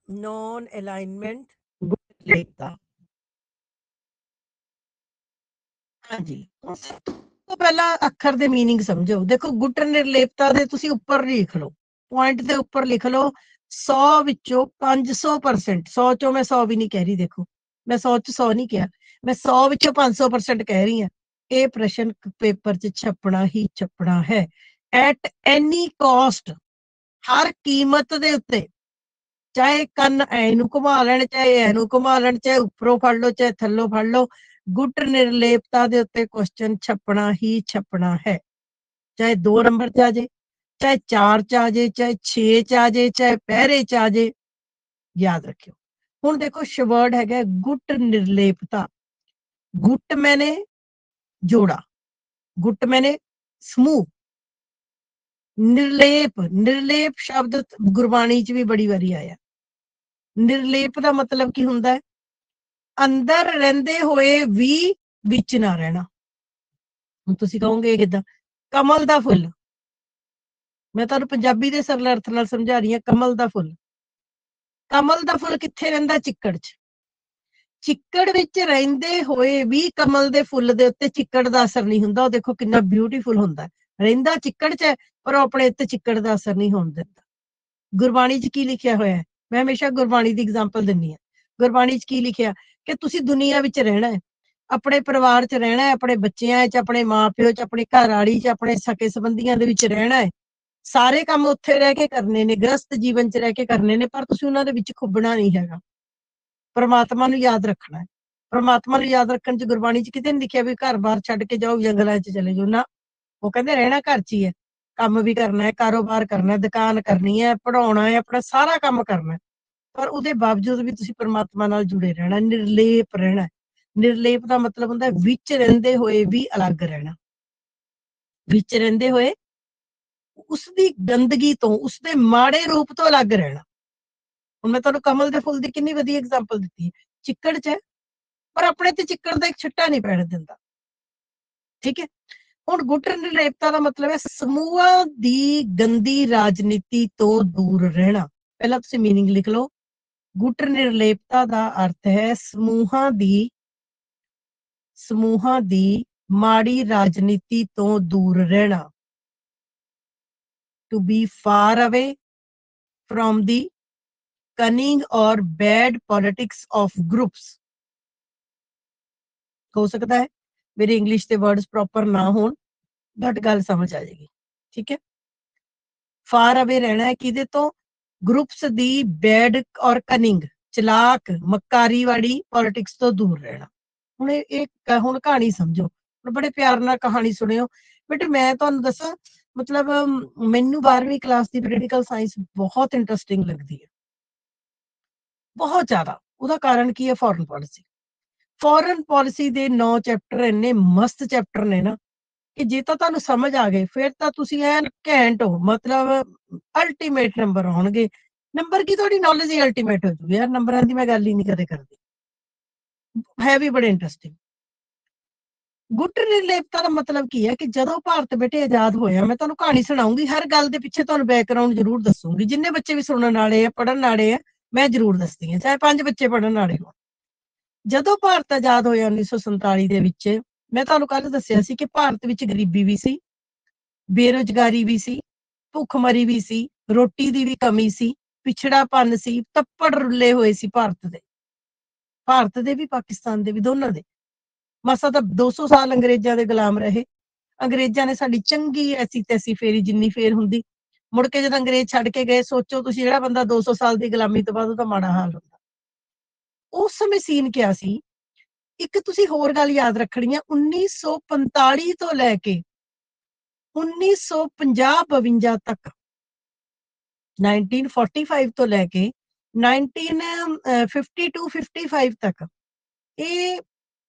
ਨੌਨ ਅਲਾਈਨਮੈਂਟ, ਗੁੱਟ ਨਿਰਲੇਪਤਾ। ਹਾਂਜੀ, ਤੋਂ ਪਹਿਲਾਂ ਅੱਖਰ ਦੇ ਮੀਨਿੰਗ ਸਮਝੋ। ਦੇਖੋ, ਗੁੱਟ ਨਿਰਲੇਪਤਾ ਦੇ ਤੁਸੀਂ ਉੱਪਰ ਲਿਖ ਲਓ, ਪੁਆਇੰਟ ਦੇ ਉੱਪਰ ਲਿਖ ਲਓ 100 ਵਿੱਚੋਂ 500%। 100 ਚੋਂ ਮੈਂ 100 ਵੀ ਨਹੀਂ ਕਹਿ ਰਹੀ, ਦੇਖੋ ਮੈਂ 100 ਚ 100 ਨਹੀਂ ਕਿਹਾ, ਮੈਂ 100 ਵਿੱਚੋਂ 500% ਕਹਿ ਰਹੀ ਹਾਂ। ਇਹ ਪ੍ਰਸ਼ਨ ਪੇਪਰ 'ਚ ਛਪਣਾ ਹੀ ਛਪਣਾ ਹੈ, ਐਟ ਐਨੀ ਕਾਸਟ, ਹਰ ਕੀਮਤ ਦੇ ਉੱਤੇ। ਚਾਹੇ ਕੰਨ ਐ ਨੂੰ ਘੁਮਾ ਲੈਣ, ਚਾਹੇ ਐ ਨੂੰ ਘੁਮਾ ਲੈਣ, ਚਾਹੇ ਉੱਪਰੋਂ ਫੜ ਲਓ, ਚਾਹੇ ਥੱਲੋਂ ਫੜ ਲਓ, ਗੁੱਟ ਨਿਰਲੇਪਤਾ ਦੇ ਉੱਤੇ ਕੁਐਸਚਨ ਛਪਣਾ ਹੀ ਛਪਣਾ ਹੈ। ਚਾਹੇ 2 ਨੰਬਰ 'ਚ ਆ ਜੇ, ਚਾਹੇ 4 'ਚ ਆ ਜੇ, ਚਾਹੇ 6 'ਚ ਆ ਜੇ, ਚਾਹੇ ਪਹਿਰੇ 'ਚ ਆ ਜੇ, ਯਾਦ ਰੱਖਿਓ। ਹੁਣ ਦੇਖੋ ਸ਼ਬਦ ਹੈਗਾ ਗੁੱਟ ਨਿਰਲੇਪਤਾ। ਗੁੱਟ ਮੈਨੇ ਜੋੜਾ, ਗੁੱਟ ਮੈਨੇ ਸਮੂਹ, ਨਿਰਲੇਪ, ਨਿਰਲੇਪ ਸ਼ਬਦ ਗੁਰਬਾਣੀ 'ਚ ਵੀ ਬੜੀ ਵਾਰੀ ਆਇਆ। ਨਿਰਲੇਪ ਦਾ ਮਤਲਬ ਕੀ ਹੁੰਦਾ ਹੈ? ਅੰਦਰ ਰਹਿੰਦੇ ਹੋਏ ਵੀ ਵਿੱਚ ਨਾ ਰਹਿਣਾ। ਹੁਣ ਤੁਸੀਂ ਕਹੋਗੇ ਕਿੱਦਾਂ? ਕਮਲ ਦਾ ਫੁੱਲ, ਮੈਂ ਤੁਹਾਨੂੰ ਪੰਜਾਬੀ ਦੇ ਸਰਲ ਅਰਥ ਨਾਲ ਸਮਝਾ ਰਹੀ ਹਾਂ। ਕਮਲ ਦਾ ਫੁੱਲ, ਕਮਲ ਦਾ ਫੁੱਲ ਕਿੱਥੇ ਰਹਿੰਦਾ? ਚਿੱਕੜ 'ਚ। ਚਿੱਕੜ ਵਿੱਚ ਰਹਿੰਦੇ ਹੋਏ ਵੀ ਕਮਲ ਦੇ ਫੁੱਲ ਦੇ ਉੱਤੇ ਚਿੱਕੜ ਦਾ ਅਸਰ ਨਹੀਂ ਹੁੰਦਾ। ਉਹ ਦੇਖੋ ਕਿੰਨਾ ਬਿਊਟੀਫੁਲ ਹੁੰਦਾ, ਰਹਿੰਦਾ ਚਿੱਕੜ 'ਚ ਹੈ ਪਰ ਉਹ ਆਪਣੇ ਉੱਤੇ ਚਿੱਕੜ ਦਾ ਅਸਰ ਨਹੀਂ ਹੋਣ ਦਿੰਦਾ। ਗੁਰਬਾਣੀ 'ਚ ਕੀ ਲਿਖਿਆ ਹੋਇਆ ਹੈ? ਮੈਂ ਹਮੇਸ਼ਾ ਗੁਰਬਾਣੀ ਦੀ ਐਗਜ਼ਾਮਪਲ ਦਿੰਦੀ ਹਾਂ। ਗੁਰਬਾਣੀ 'ਚ ਕੀ ਲਿਖਿਆ ਕਿ ਤੁਸੀਂ ਦੁਨੀਆ ਵਿੱਚ ਰਹਿਣਾ ਹੈ, ਆਪਣੇ ਪਰਿਵਾਰ 'ਚ ਰਹਿਣਾ ਹੈ, ਆਪਣੇ ਬੱਚਿਆਂ 'ਚ, ਆਪਣੇ ਮਾਂ-ਪਿਓ 'ਚ, ਆਪਣੇ ਘਰ ਵਾਲੀ 'ਚ, ਆਪਣੇ ਸਕੇ ਸੰਬੰਧੀਆਂ ਦੇ ਵਿੱਚ ਰਹਿਣਾ ਹੈ। ਸਾਰੇ ਕੰਮ ਉੱਥੇ ਰਹਿ ਕੇ ਕਰਨੇ ਨੇ, ਗ੍ਰਸਤ ਜੀਵਨ 'ਚ ਰਹਿ ਕੇ ਕਰਨੇ ਨੇ, ਪਰ ਤੁਸੀਂ ਉਹਨਾਂ ਦੇ ਵਿੱਚ ਖੁੱਬਣਾ ਨਹੀਂ ਹੈਗਾ। ਪਰਮਾਤਮਾ ਨੂੰ ਯਾਦ ਰੱਖਣਾ ਹੈ। ਪਰਮਾਤਮਾ ਨੂੰ ਯਾਦ ਰੱਖਣ 'ਚ ਗੁਰਬਾਣੀ 'ਚ ਕਿਤੇ ਨੀ ਲਿਖਿਆ ਵੀ ਘਰ-ਬਾਰ ਛੱਡ ਕੇ ਜਾਓ, ਜੰਗਲਾਂ 'ਚ ਚਲੇ ਜਾਓ, ਨਾ। ਉਹ ਕਹਿੰਦੇ ਰਹਿਣਾ ਘਰ 'ਚ ਹੀ ਹੈ, ਕੰਮ ਵੀ ਕਰਨਾ ਹੈ, ਕਾਰੋਬਾਰ ਕਰਨਾ ਹੈ, ਦੁਕਾਨ ਕਰਨੀ ਹੈ, ਪੜ੍ਹਾਉਣਾ ਹੈ, ਆਪਣਾ ਸਾਰਾ ਕੰਮ ਕਰਨਾ ਹੈ, ਪਰ ਉਹਦੇ ਬਾਵਜੂਦ ਵੀ ਤੁਸੀਂ ਪਰਮਾਤਮਾ ਨਾਲ ਜੁੜੇ ਰਹਿਣਾ, ਨਿਰਲੇਪ ਰਹਿਣਾ। ਨਿਰਲੇਪ ਦਾ ਮਤਲਬ ਹੁੰਦਾ ਵਿੱਚ ਰਹਿੰਦੇ ਹੋਏ ਵੀ ਅਲੱਗ ਰਹਿਣਾ, ਵਿੱਚ ਰਹਿੰਦੇ ਹੋਏ ਉਸਦੀ ਗੰਦਗੀ ਤੋਂ, ਉਸਦੇ ਮਾੜੇ ਰੂਪ ਤੋਂ ਅਲੱਗ ਰਹਿਣਾ। ਹੁਣ ਮੈਂ ਤੁਹਾਨੂੰ ਕਮਲ ਦੇ ਫੁੱਲ ਦੀ ਕਿੰਨੀ ਵਧੀਆ ਐਗਜ਼ਾਮਪਲ ਦਿੱਤੀ ਹੈ, ਚਿੱਕੜ 'ਚ ਹੈ ਪਰ ਆਪਣੇ ਤੇ ਚਿੱਕੜ ਦਾ ਇੱਕ ਛਿੱਟਾ ਨਹੀਂ ਪੈਣ ਦਿੰਦਾ। ਠੀਕ ਹੈ, ਹੁਣ ਗੁੱਟ ਨਿਰਲੇਪਤਾ ਦਾ ਮਤਲਬ ਹੈ ਸਮੂਹਾਂ ਦੀ ਗੰਦੀ ਰਾਜਨੀਤੀ ਤੋਂ ਦੂਰ ਰਹਿਣਾ। ਪਹਿਲਾਂ ਤੁਸੀਂ ਮੀਨਿੰਗ ਲਿਖ ਲਓ। ਗੁੱਟ ਨਿਰਲੇਪਤਾ ਦਾ ਅਰਥ ਹੈ ਸਮੂਹਾਂ ਦੀ ਮਾੜੀ ਰਾਜਨੀਤੀ ਤੋਂ ਦੂਰ ਰਹਿਣਾ। To be far away from the cunning or bad politics of groups। ਹੋ ਸਕਦਾ ਹੈ ਮੇਰੇ ਇੰਗਲਿਸ਼ ਦੇ ਵਰਡਸ ਪ੍ਰੋਪਰ ਨਾ ਹੋਣ, ਬਟ ਗੱਲ ਸਮਝ ਆ ਜਾਏਗੀ। ਠੀਕ ਹੈ, ਫਾਰ ਅਵੇ ਰਹਿਣਾ ਹੈ ਕਿਹਦੇ ਤੋਂ? ਗਰੁੱਪਸ ਦੀ ਬੈਡ ਔਰ ਕਨਿੰਗ, ਚਲਾਕ, ਮੱਕਾਰੀ ਵਾਲੀ ਪੋਲਿਟਿਕਸ ਤੋਂ ਦੂਰ ਰਹਿਣਾ। ਹੁਣ ਕਹਾਣੀ ਸਮਝੋ, ਹੁਣ ਬੜੇ ਪਿਆਰ ਨਾਲ ਕਹਾਣੀ ਸੁਣਿਓ। ਬੇਟੇ ਮੈਂ ਤੁਹਾਨੂੰ ਦੱਸਾਂ, ਮਤਲਬ ਮੈਨੂੰ 12ਵੀਂ ਕਲਾਸ ਦੀ ਪੋਲੀਟੀਕਲ ਸਾਇੰਸ ਬਹੁਤ ਇੰਟਰਸਟਿੰਗ ਲੱਗਦੀ ਹੈ, ਬਹੁਤ ਜ਼ਿਆਦਾ। ਉਹਦਾ ਕਾਰਨ ਕੀ ਹੈ? Foreign policy. ਫੋਰਨ ਪਾਲਿਸੀ ਦੇ 9 ਚੈਪਟਰ ਇੰਨੇ ਮਸਤ ਚੈਪਟਰ ਨੇ ਨਾ, ਕਿ ਜੇ ਤਾਂ ਤੁਹਾਨੂੰ ਸਮਝ ਆ ਗਏ ਫਿਰ ਤਾਂ ਤੁਸੀਂ ਐਨ ਘੈਂਟ ਹੋ, ਮਤਲਬ ਅਲਟੀਮੇਟ ਨੰਬਰ ਆਉਣਗੇ। ਨੰਬਰ ਕੀ, ਤੁਹਾਡੀ ਨੌਲੇਜ ਹੀ ਅਲਟੀਮੇਟ ਹੋ ਜੂਗੀ ਯਾਰ, ਨੰਬਰਾਂ ਦੀ ਮੈਂ ਗੱਲ ਹੀ ਨਹੀਂ ਕਦੇ ਕਰਦੀ। ਹੈ ਵੀ ਬੜੇ ਇੰਟਰਸਟਿੰਗ। ਗੁੱਟ ਨਿਰਲੇਪਤਾ ਦਾ ਮਤਲਬ ਕੀ ਹੈ? ਕਿ ਜਦੋਂ ਭਾਰਤ ਬੇਟੇ ਆਜ਼ਾਦ ਹੋਇਆ, ਮੈਂ ਤੁਹਾਨੂੰ ਕਹਾਣੀ ਸੁਣਾਉਂਗੀ, ਹਰ ਗੱਲ ਦੇ ਪਿੱਛੇ ਤੁਹਾਨੂੰ ਬੈਕਗਰਾਉਂਡ ਜ਼ਰੂਰ ਦੱਸੂਗੀ। ਜਿੰਨੇ ਬੱਚੇ ਵੀ ਸੁਣਨ ਵਾਲੇ ਆ, ਪੜ੍ਹਨ ਵਾਲੇ ਆ, ਮੈਂ ਜ਼ਰੂਰ ਦੱਸਦੀ ਹਾਂ, ਚਾਹੇ 5 ਬੱਚੇ ਪੜ੍ਹਨ ਵਾਲੇ ਹੋਣ। ਜਦੋਂ ਭਾਰਤ ਆਜ਼ਾਦ ਹੋਇਆ 1947 ਦੇ ਵਿੱਚ, ਮੈਂ ਤੁਹਾਨੂੰ ਕੱਲ ਦੱਸਿਆ ਸੀ ਕਿ ਭਾਰਤ ਵਿੱਚ ਗਰੀਬੀ ਵੀ ਸੀ, ਬੇਰੁਜ਼ਗਾਰੀ ਵੀ ਸੀ, ਭੁੱਖਮਰੀ ਵੀ ਸੀ, ਰੋਟੀ ਦੀ ਵੀ ਕਮੀ ਸੀ, ਪਿਛੜਾਪਨ ਸੀ, ਤੱਪੜ ਰੁੱਲੇ ਹੋਏ ਸੀ ਭਾਰਤ ਦੇ ਵੀ, ਪਾਕਿਸਤਾਨ ਦੇ ਵੀ, ਦੋਨਾਂ ਦੇ। ਮਸਾਂ ਤਾਂ 200 ਸਾਲ ਅੰਗਰੇਜ਼ਾਂ ਦੇ ਗੁਲਾਮ ਰਹੇ। ਅੰਗਰੇਜ਼ਾਂ ਨੇ ਸਾਡੀ ਚੰਗੀ ਐਸੀ ਤੈਸੀ ਫੇਰੀ, ਜਿੰਨੀ ਫੇਰ ਹੁੰਦੀ। ਮੁੜ ਕੇ ਜਦੋਂ ਅੰਗਰੇਜ਼ ਛੱਡ ਕੇ ਗਏ, ਸੋਚੋ ਤੁਸੀਂ, ਜਿਹੜਾ ਬੰਦਾ 200 ਸਾਲ ਦੀ ਗੁਲਾਮੀ ਤੋਂ ਬਾਅਦ ਉਹਦਾ ਮਾੜਾ ਹਾਲ ਹੁੰਦਾ। ਉਸ ਸਮੇਂ ਸੀਨ ਕਿਆ ਸੀ? ਇੱਕ ਤੁਸੀਂ ਹੋਰ ਗੱਲ ਯਾਦ ਰੱਖਣੀ ਆ, 1945 ਤੋਂ ਲੈ ਕੇ 1950-52 ਤੱਕ, 1945 ਤੋਂ ਲੈ ਕੇ 1952-55 ਤੱਕ, ਇਹ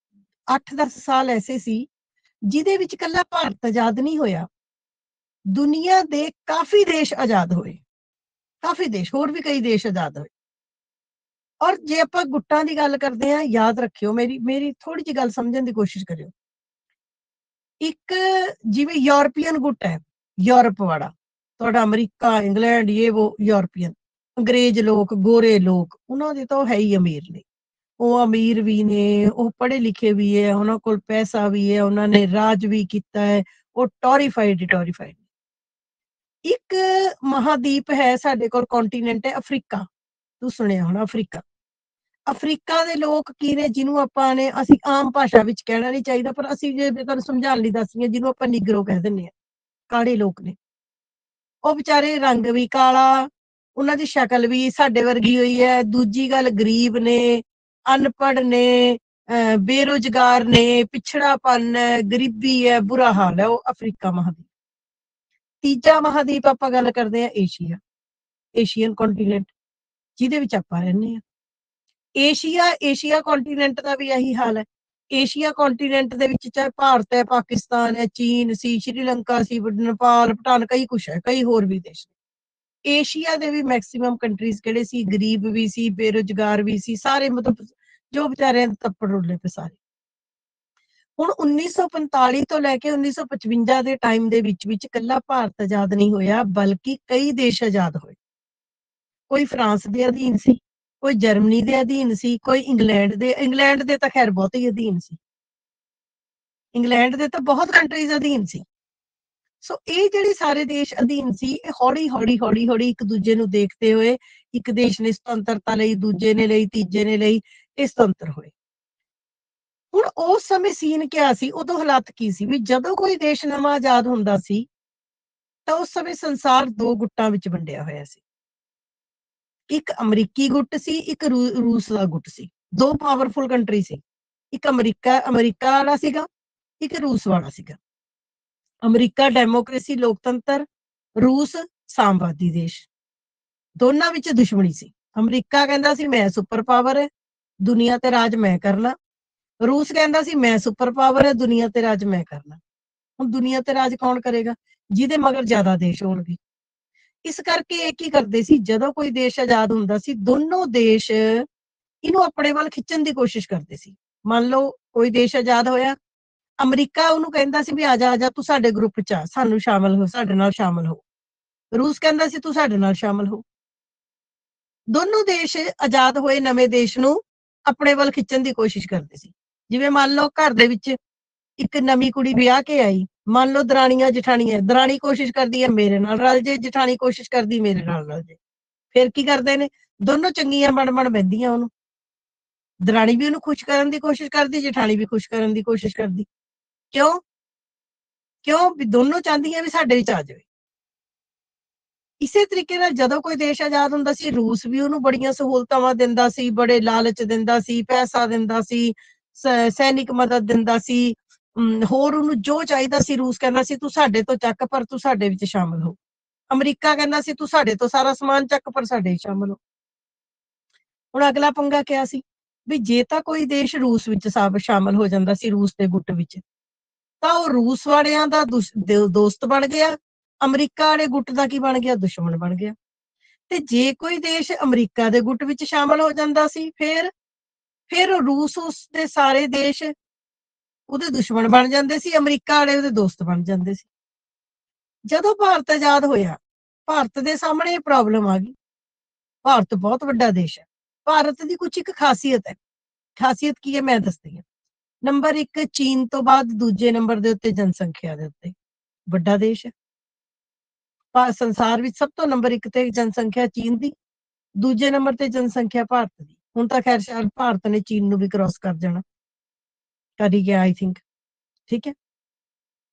8-10 ਸਾਲ ਐਸੇ ਸੀ ਜਿਹਦੇ ਵਿੱਚ ਕੱਲਾ ਭਾਰਤ ਆਜ਼ਾਦ ਨਹੀਂ ਹੋਇਆ, ਦੁਨੀਆ ਦੇ ਕਾਫੀ ਦੇਸ਼ ਆਜ਼ਾਦ ਹੋਏ, ਕਾਫੀ ਦੇਸ਼, ਹੋਰ ਵੀ ਕਈ ਦੇਸ਼ ਆਜ਼ਾਦ ਹੋਏ। ਔਰ ਜੇ ਆਪਾਂ ਗੁੱਟਾਂ ਦੀ ਗੱਲ ਕਰਦੇ ਆ, ਯਾਦ ਰੱਖਿਓ, ਮੇਰੀ ਥੋੜੀ ਜਿਹੀ ਗੱਲ ਸਮਝਣ ਦੀ ਕੋਸ਼ਿਸ਼ ਕਰਿਓ। ਇੱਕ ਜਿਵੇਂ ਯੂਰਪੀਅਨ ਗੁੱਟ ਹੈ, ਯੂਰਪ ਵਾਲਾ, ਤੁਹਾਡਾ ਅਮਰੀਕਾ, ਇੰਗਲੈਂਡ, ਇਹ ਉਹ ਯੂਰਪੀਅਨ, ਅੰਗਰੇਜ਼ ਲੋਕ, ਗੋਰੇ ਲੋਕ, ਉਹਨਾਂ ਦੇ ਤਾਂ ਉਹ ਹੈ ਹੀ ਅਮੀਰ ਨੇ। ਉਹ ਅਮੀਰ ਵੀ ਨੇ, ਉਹ ਪੜ੍ਹੇ ਲਿਖੇ ਵੀ ਹੈ, ਉਹਨਾਂ ਕੋਲ ਪੈਸਾ ਵੀ ਹੈ, ਉਹਨਾਂ ਨੇ ਰਾਜ ਵੀ ਕੀਤਾ ਹੈ, ਉਹ ਟੋਰੀਫਾਈਡ। ਇੱਕ ਮਹਾਦੀਪ ਹੈ ਸਾਡੇ ਕੋਲ, ਕੰਟੀਨੈਂਟ ਹੈ ਅਫਰੀਕਾ। ਤੂੰ ਸੁਣਿਆ ਹੋਣਾ ਅਫਰੀਕਾ। ਅਫਰੀਕਾ ਦੇ ਲੋਕ ਕੀ ਨੇ, ਜਿਹਨੂੰ ਆਪਾਂ ਨੇ, ਅਸੀਂ ਆਮ ਭਾਸ਼ਾ ਵਿੱਚ ਕਹਿਣਾ ਨਹੀਂ ਚਾਹੀਦਾ, ਪਰ ਅਸੀਂ ਜੇ ਤੁਹਾਨੂੰ ਸਮਝਾਉਣ ਲਈ ਦੱਸਦੀ ਹਾਂ, ਜਿਹਨੂੰ ਆਪਾਂ ਨਿਗਰੋ ਕਹਿ ਦਿੰਦੇ ਹਾਂ, ਕਾਲੇ ਲੋਕ ਨੇ ਉਹ। ਵਿਚਾਰੇ ਰੰਗ ਵੀ ਕਾਲਾ, ਉਹਨਾਂ ਦੀ ਸ਼ਕਲ ਵੀ ਸਾਡੇ ਵਰਗੀ ਹੋਈ ਹੈ। ਦੂਜੀ ਗੱਲ, ਗਰੀਬ ਨੇ, ਅਨਪੜ੍ਹ ਨੇ, ਬੇਰੁਜ਼ਗਾਰ ਨੇ, ਪਿਛੜਾਪਨ ਹੈ, ਗਰੀਬੀ ਹੈ, ਬੁਰਾ ਹਾਲ ਹੈ। ਉਹ ਅਫਰੀਕਾ ਮਹਾਦੀਪ। ਤੀਜਾ ਮਹਾਦੀਪ ਆਪਾਂ ਗੱਲ ਕਰਦੇ ਹਾਂ ਏਸ਼ੀਆ, ਏਸ਼ੀਅਨ ਕੰਟੀਨੈਂਟ, ਜਿਹਦੇ ਵਿੱਚ ਆਪਾਂ ਰਹਿੰਦੇ ਹਾਂ। ਏਸ਼ੀਆ ਕੰਟੀਨੈਂਟ ਦਾ ਵੀ ਇਹੀ ਹਾਲ ਹੈ। ਏਸ਼ੀਆ ਕੰਟੀਨੈਂਟ ਦੇ ਵਿੱਚ ਚਾਹੇ ਭਾਰਤ ਹੈ, ਪਾਕਿਸਤਾਨ ਹੈ, ਚੀਨ ਸੀ, ਸ਼੍ਰੀਲੰਕਾ ਸੀ, ਨੇਪਾਲ, ਭੂਟਾਨ, ਕਈ ਕੁਛ ਹੈ, ਕਈ ਹੋਰ ਵੀ ਦੇਸ਼। ਏਸ਼ੀਆ ਦੇ ਵੀ ਮੈਕਸਿਮਮ ਕੰਟਰੀਜ਼ ਕਿਹੜੇ ਸੀ? ਗਰੀਬ ਵੀ ਸੀ, ਬੇਰੁਜ਼ਗਾਰ ਵੀ ਸੀ, ਸਾਰੇ, ਮਤਲਬ ਜੋ ਵਿਚਾਰੇ ਤੱਪੜ ਰੁੱਲੇ ਪਏ ਸਾਰੇ। ਹੁਣ 1945 ਤੋਂ ਲੈ ਕੇ 1955 ਦੇ ਟਾਈਮ ਦੇ ਵਿੱਚ ਇਕੱਲਾ ਭਾਰਤ ਆਜ਼ਾਦ ਨਹੀਂ ਹੋਇਆ, ਬਲਕਿ ਕਈ ਦੇਸ਼ ਆਜ਼ਾਦ ਹੋਏ। ਕੋਈ ਫਰਾਂਸ ਦੇ ਅਧੀਨ ਸੀ, ਕੋਈ ਜਰਮਨੀ ਦੇ ਅਧੀਨ ਸੀ, ਕੋਈ ਇੰਗਲੈਂਡ ਦੇ ਤਾਂ ਖੈਰ ਬਹੁਤ ਹੀ ਅਧੀਨ ਸੀ। ਇੰਗਲੈਂਡ ਦੇ ਤਾਂ ਬਹੁਤ ਕੰਟਰੀਜ਼ ਅਧੀਨ ਸੀ। ਸੋ ਇਹ ਜਿਹੜੇ ਸਾਰੇ ਦੇਸ਼ ਅਧੀਨ ਸੀ, ਇਹ ਹੌਲੀ-ਹੌਲੀ ਇੱਕ ਦੂਜੇ ਨੂੰ ਦੇਖਦੇ ਹੋਏ, ਇੱਕ ਦੇਸ਼ ਨੇ ਸੁਤੰਤਰਤਾ ਲਈ, ਦੂਜੇ ਨੇ ਲਈ, ਤੀਜੇ ਨੇ ਲਈ, ਇਹ ਸੁਤੰਤਰ ਹੋਏ। ਹੁਣ ਉਸ ਸਮੇਂ ਸੀਨ ਕਿਆ ਸੀ? ਉਦੋਂ ਹਾਲਾਤ ਕੀ ਸੀ? ਵੀ ਜਦੋਂ ਕੋਈ ਦੇਸ਼ ਨਵਾਂ ਆਜ਼ਾਦ ਹੁੰਦਾ ਸੀ, ਤਾਂ ਉਸ ਸਮੇਂ ਸੰਸਾਰ 2 ਗੁੱਟਾਂ ਵਿੱਚ ਵੰਡਿਆ ਹੋਇਆ ਸੀ। ਇੱਕ ਅਮਰੀਕੀ ਗੁੱਟ ਸੀ, ਇੱਕ ਰੂਸ ਦਾ ਗੁੱਟ ਸੀ। 2 ਪਾਵਰਫੁਲ ਕੰਟਰੀ ਸੀ। ਇੱਕ ਅਮਰੀਕਾ ਵਾਲਾ ਸੀਗਾ, ਇੱਕ ਰੂਸ ਵਾਲਾ ਸੀਗਾ। ਅਮਰੀਕਾ ਡੈਮੋਕ੍ਰੇਸੀ, ਲੋਕਤੰਤਰ, ਰੂਸ ਸਾਮਵਾਦੀ ਦੇਸ਼। ਦੋਨਾਂ ਵਿੱਚ ਦੁਸ਼ਮਣੀ ਸੀ। ਅਮਰੀਕਾ ਕਹਿੰਦਾ ਸੀ ਮੈਂ ਸੁਪਰ ਪਾਵਰ ਹੈ, ਦੁਨੀਆ ਤੇ ਰਾਜ ਮੈਂ ਕਰਨਾ। ਰੂਸ ਕਹਿੰਦਾ ਸੀ ਮੈਂ ਸੁਪਰ ਪਾਵਰ ਹੈ, ਦੁਨੀਆ ਤੇ ਰਾਜ ਮੈਂ ਕਰਨਾ। ਹੁਣ ਦੁਨੀਆ ਤੇ ਰਾਜ ਕੌਣ ਕਰੇਗਾ? ਜਿਹਦੇ ਮਗਰ ਜ਼ਿਆਦਾ ਦੇਸ਼ ਹੋਣਗੇ। ਇਸ ਕਰਕੇ ਇਹ ਕੀ ਕਰਦੇ ਸੀ, ਜਦੋਂ ਕੋਈ ਦੇਸ਼ ਆਜ਼ਾਦ ਹੁੰਦਾ ਸੀ, ਦੋਨੋਂ ਦੇਸ਼ ਇਹਨੂੰ ਆਪਣੇ ਵੱਲ ਖਿੱਚਣ ਦੀ ਕੋਸ਼ਿਸ਼ ਕਰਦੇ ਸੀ। ਮੰਨ ਲਓ ਕੋਈ ਦੇਸ਼ ਆਜ਼ਾਦ ਹੋਇਆ, ਅਮਰੀਕਾ ਉਹਨੂੰ ਕਹਿੰਦਾ ਸੀ ਵੀ ਆ ਜਾ ਤੂੰ ਸਾਡੇ ਗਰੁੱਪ ਚ ਆ, ਸਾਨੂੰ ਸ਼ਾਮਲ ਹੋ, ਸਾਡੇ ਨਾਲ ਸ਼ਾਮਲ ਹੋ। ਰੂਸ ਕਹਿੰਦਾ ਸੀ ਤੂੰ ਸਾਡੇ ਨਾਲ ਸ਼ਾਮਲ ਹੋ। ਦੋਨੋਂ ਦੇਸ਼ ਆਜ਼ਾਦ ਹੋਏ ਨਵੇਂ ਦੇਸ਼ ਨੂੰ ਆਪਣੇ ਵੱਲ ਖਿੱਚਣ ਦੀ ਕੋਸ਼ਿਸ਼ ਕਰਦੇ ਸੀ। ਜਿਵੇਂ ਮੰਨ ਲਓ ਘਰ ਦੇ ਵਿੱਚ ਇੱਕ ਨਵੀਂ ਕੁੜੀ ਵਿਆਹ ਕੇ ਆਈ, ਮੰਨ ਲਓ ਦਰਾਣੀਆਂ ਜਠਾਣੀਆਂ, ਦਰਾਣੀ ਕੋਸ਼ਿਸ਼ ਕਰਦੀ ਹੈ ਮੇਰੇ ਨਾਲ ਰਲ ਜੇ, ਜਠਾਣੀ ਕੋਸ਼ਿਸ਼ ਕਰਦੀ ਮੇਰੇ ਨਾਲ ਰਲ ਜੇ। ਫਿਰ ਕੀ ਕਰਦੇ ਨੇ? ਦੋਨੋਂ ਚੰਗੀਆਂ ਬਣ ਬਹਿੰਦੀਆਂ ਉਹਨੂੰ। ਦਰਾਣੀ ਵੀ ਉਹਨੂੰ ਖੁਸ਼ ਕਰਨ ਦੀ ਕੋਸ਼ਿਸ਼ ਕਰਦੀ, ਜਠਾਣੀ ਵੀ ਖੁਸ਼ ਕਰਨ ਦੀ ਕੋਸ਼ਿਸ਼ ਕਰਦੀ। ਕਿਉਂ? ਵੀ ਦੋਨੋਂ ਚਾਹੁੰਦੀਆਂ ਵੀ ਸਾਡੇ ਵਿੱਚ ਆ ਜਾਵੇ। ਇਸੇ ਤਰੀਕੇ ਨਾਲ ਜਦੋਂ ਕੋਈ ਦੇਸ਼ ਆਜ਼ਾਦ ਹੁੰਦਾ ਸੀ, ਰੂਸ ਵੀ ਉਹਨੂੰ ਬੜੀਆਂ ਸਹੂਲਤਾਵਾਂ ਦਿੰਦਾ ਸੀ, ਬੜੇ ਲਾਲਚ ਦਿੰਦਾ ਸੀ, ਪੈਸਾ ਦਿੰਦਾ ਸੀ, ਸੈਨਿਕ ਮਦਦ ਦਿੰਦਾ ਸੀ। ਹੋਰ ਉਹਨੂੰ ਜੋ ਚਾਹੀਦਾ ਸੀ ਰੂਸ ਕਹਿੰਦਾ ਸੀ ਤੂੰ ਸਾਡੇ ਤੋਂ ਚੱਕ ਪਰ ਤੂੰ ਸਾਡੇ ਵਿੱਚ ਸ਼ਾਮਲ ਹੋ। ਅਮਰੀਕਾ ਕਹਿੰਦਾ ਸੀ ਤੂੰ ਸਾਡੇ ਤੋਂ ਸਾਰਾ ਸਮਾਨ ਚੱਕ ਪਰ ਸਾਡੇ ਵਿੱਚ ਸ਼ਾਮਲ ਹੋ। ਹੁਣ ਅਗਲਾ ਪੰਗਾ ਕਿਆ ਸੀ ਵੀ ਜੇ ਤਾਂ ਕੋਈ ਦੇਸ਼ ਰੂਸ ਵਿੱਚ ਸ਼ਾਮਲ ਹੋ ਜਾਂਦਾ ਸੀ ਰੂਸ ਦੇ ਗੁੱਟ ਵਿੱਚ, ਤਾਂ ਉਹ ਰੂਸ ਵਾਲਿਆਂ ਦਾ ਦੋਸਤ ਬਣ ਗਿਆ, ਅਮਰੀਕਾ ਵਾਲੇ ਗੁੱਟ ਦਾ ਕੀ ਬਣ ਗਿਆ? ਦੁਸ਼ਮਣ ਬਣ ਗਿਆ। ਤੇ ਜੇ ਕੋਈ ਦੇਸ਼ ਅਮਰੀਕਾ ਦੇ ਗੁੱਟ ਵਿੱਚ ਸ਼ਾਮਲ ਹੋ ਜਾਂਦਾ ਸੀ ਫਿਰ ਰੂਸ ਉਸ ਦੇ ਸਾਰੇ ਦੇਸ਼ ਉਹਦੇ ਦੁਸ਼ਮਣ ਬਣ ਜਾਂਦੇ ਸੀ, ਅਮਰੀਕਾ ਵਾਲੇ ਉਹਦੇ ਦੋਸਤ ਬਣ ਜਾਂਦੇ ਸੀ। ਜਦੋਂ ਭਾਰਤ ਆਜ਼ਾਦ ਹੋਇਆ, ਭਾਰਤ ਦੇ ਸਾਹਮਣੇ ਇਹ ਪ੍ਰੋਬਲਮ ਆ ਗਈ। ਭਾਰਤ ਬਹੁਤ ਵੱਡਾ ਦੇਸ਼ ਹੈ। ਭਾਰਤ ਦੀ ਕੁਝ ਇੱਕ ਖਾਸੀਅਤ ਹੈ। ਖਾਸੀਅਤ ਕੀ ਹੈ ਮੈਂ ਦੱਸਦੀ ਹਾਂ। ਨੰਬਰ 1 ਚੀਨ ਤੋਂ ਬਾਅਦ ਦੂਜੇ ਨੰਬਰ ਦੇ ਉੱਤੇ ਜਨਸੰਖਿਆ ਦੇ ਉੱਤੇ ਵੱਡਾ ਦੇਸ਼ ਹੈ। ਸੰਸਾਰ ਵਿੱਚ ਸਭ ਤੋਂ ਨੰਬਰ 1 ਤੇ ਜਨਸੰਖਿਆ ਚੀਨ ਦੀ, ਦੂਜੇ ਨੰਬਰ ਤੇ ਜਨਸੰਖਿਆ ਭਾਰਤ ਦੀ। ਹੁਣ ਤਾਂ ਖੈਰ ਸ਼ਾਇਦ ਭਾਰਤ ਨੇ ਚੀਨ ਨੂੰ ਵੀ ਕ੍ਰਾਸ ਕਰ ਜਾਣਾ, ਕਰ ਹੀ ਗਿਆ ਆਈ ਥਿੰਕ। ਠੀਕ ਹੈ।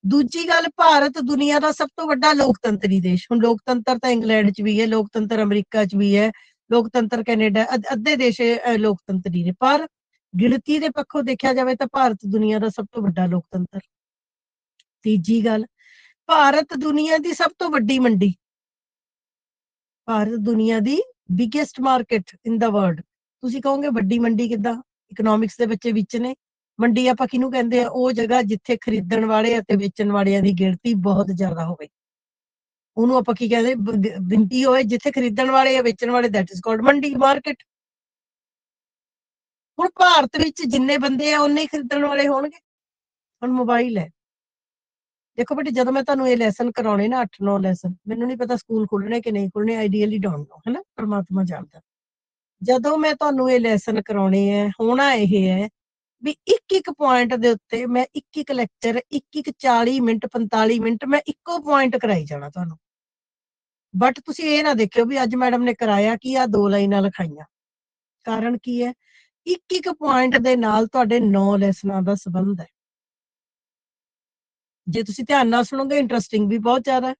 ਦੂਜੀ ਗੱਲ, ਭਾਰਤ ਦੁਨੀਆ ਦਾ ਸਭ ਤੋਂ ਵੱਡਾ ਲੋਕਤੰਤਰੀ ਦੇਸ਼। ਹੁਣ ਲੋਕਤੰਤਰ ਤਾਂ ਇੰਗਲੈਂਡ 'ਚ ਵੀ ਹੈ, ਲੋਕਤੰਤਰ ਅਮਰੀਕਾ 'ਚ ਵੀ ਹੈ, ਲੋਕਤੰਤਰ ਕੈਨੇਡਾ, ਅੱਧੇ ਦੇਸ਼ ਲੋਕਤੰਤਰੀ ਨੇ, ਪਰ ਗਿਣਤੀ ਦੇ ਪੱਖੋਂ ਦੇਖਿਆ ਜਾਵੇ ਤਾਂ ਭਾਰਤ ਦੁਨੀਆ ਦਾ ਸਭ ਤੋਂ ਵੱਡਾ ਲੋਕਤੰਤਰ। ਤੀਜੀ ਗੱਲ, ਭਾਰਤ ਦੁਨੀਆ ਦੀ ਸਭ ਤੋਂ ਵੱਡੀ ਮੰਡੀ। ਭਾਰਤ ਦੁਨੀਆ ਦੀ ਬਿਗੇਸਟ ਮਾਰਕੀਟ ਇਨ ਦਾ ਵਰਲਡ। ਤੁਸੀਂ ਕਹੋਗੇ ਵੱਡੀ ਮੰਡੀ ਕਿੱਦਾਂ? ਇਕਨੋਮਿਕਸ ਦੇ ਬੱਚੇ ਵਿੱਚ ਨੇ। ਮੰਡੀ ਆਪਾਂ ਕਿਹਨੂੰ ਕਹਿੰਦੇ ਆ? ਉਹ ਜਗ੍ਹਾ ਜਿੱਥੇ ਖਰੀਦਣ ਵਾਲੇ ਅਤੇ ਵੇਚਣ ਵਾਲਿਆਂ ਦੀ ਗਿਣਤੀ ਬਹੁਤ ਜ਼ਿਆਦਾ ਹੋਵੇ। ਉਹਨੂੰ ਆਪਾਂ ਕੀ ਕਹਿੰਦੇ? ਗਿਣਤੀ ਹੋਵੇ ਜਿੱਥੇ ਖਰੀਦਣ ਵਾਲੇ ਜਾਂ ਵੇਚਣ ਵਾਲੇ, ਦੈਟ ਇਜ਼ ਕਾਲਡ ਮੰਡੀ, ਮਾਰਕੀਟ। ਹੁਣ ਭਾਰਤ ਵਿੱਚ ਜਿੰਨੇ ਬੰਦੇ ਆ ਉਹਨੇ ਹੀ ਖਰੀਦਣ ਵਾਲੇ ਹੋਣਗੇ। ਹੁਣ ਮੋਬਾਈਲ ਹੈ, ਦੇਖੋ ਬੇਟੇ, ਜਦੋਂ ਮੈਂ ਤੁਹਾਨੂੰ ਇਹ ਲੈਸਨ ਕਰਾਉਣੇ ਨਾ 8-9 ਲੈਸਨ, ਮੈਨੂੰ ਨਹੀਂ ਪਤਾ ਸਕੂਲ ਖੁੱਲਣੇ ਕਿ ਨਹੀਂ ਖੁੱਲਣੇ, ਆਈਡੀਅਲੀ ਡੋਂਟ ਨੋ, ਹਨਾ, ਪਰਮਾਤਮਾ ਜਾਣਦਾ। ਜਦੋਂ ਮੈਂ ਤੁਹਾਨੂੰ ਇਹ ਲੈਸਨ ਕਰਾਉਣੇ ਹੈ, ਹੋਣਾ ਇਹ ਹੈ ਵੀ ਇੱਕ ਪੁਆਇੰਟ ਦੇ ਉੱਤੇ ਮੈਂ ਇੱਕ ਲੈਕਚਰ 40 ਮਿੰਟ 45 ਮਿੰਟ ਮੈਂ ਇੱਕੋ ਪੁਆਇੰਟ ਕਰਾਈ ਜਾਣਾ ਤੁਹਾਨੂੰ। ਬਟ ਤੁਸੀਂ ਇਹ ਨਾ ਦੇਖਿਓ ਵੀ ਅੱਜ ਮੈਡਮ ਨੇ ਕਰਾਇਆ ਕੀ ਆ 2 ਲਾਈਨਾਂ ਲਿਖਾਈਆਂ। ਕਾਰਨ ਕੀ ਹੈ? ਇੱਕ ਪੁਆਇੰਟ ਦੇ ਨਾਲ ਤੁਹਾਡੇ 9 ਲੈਸਨਾਂ ਦਾ ਸੰਬੰਧ ਹੈ। ਜੇ ਤੁਸੀਂ ਧਿਆਨ ਨਾਲ ਸੁਣੋਗੇ ਇੰਟਰਸਟਿੰਗ ਵੀ ਬਹੁਤ ਜ਼ਿਆਦਾ ਹੈ,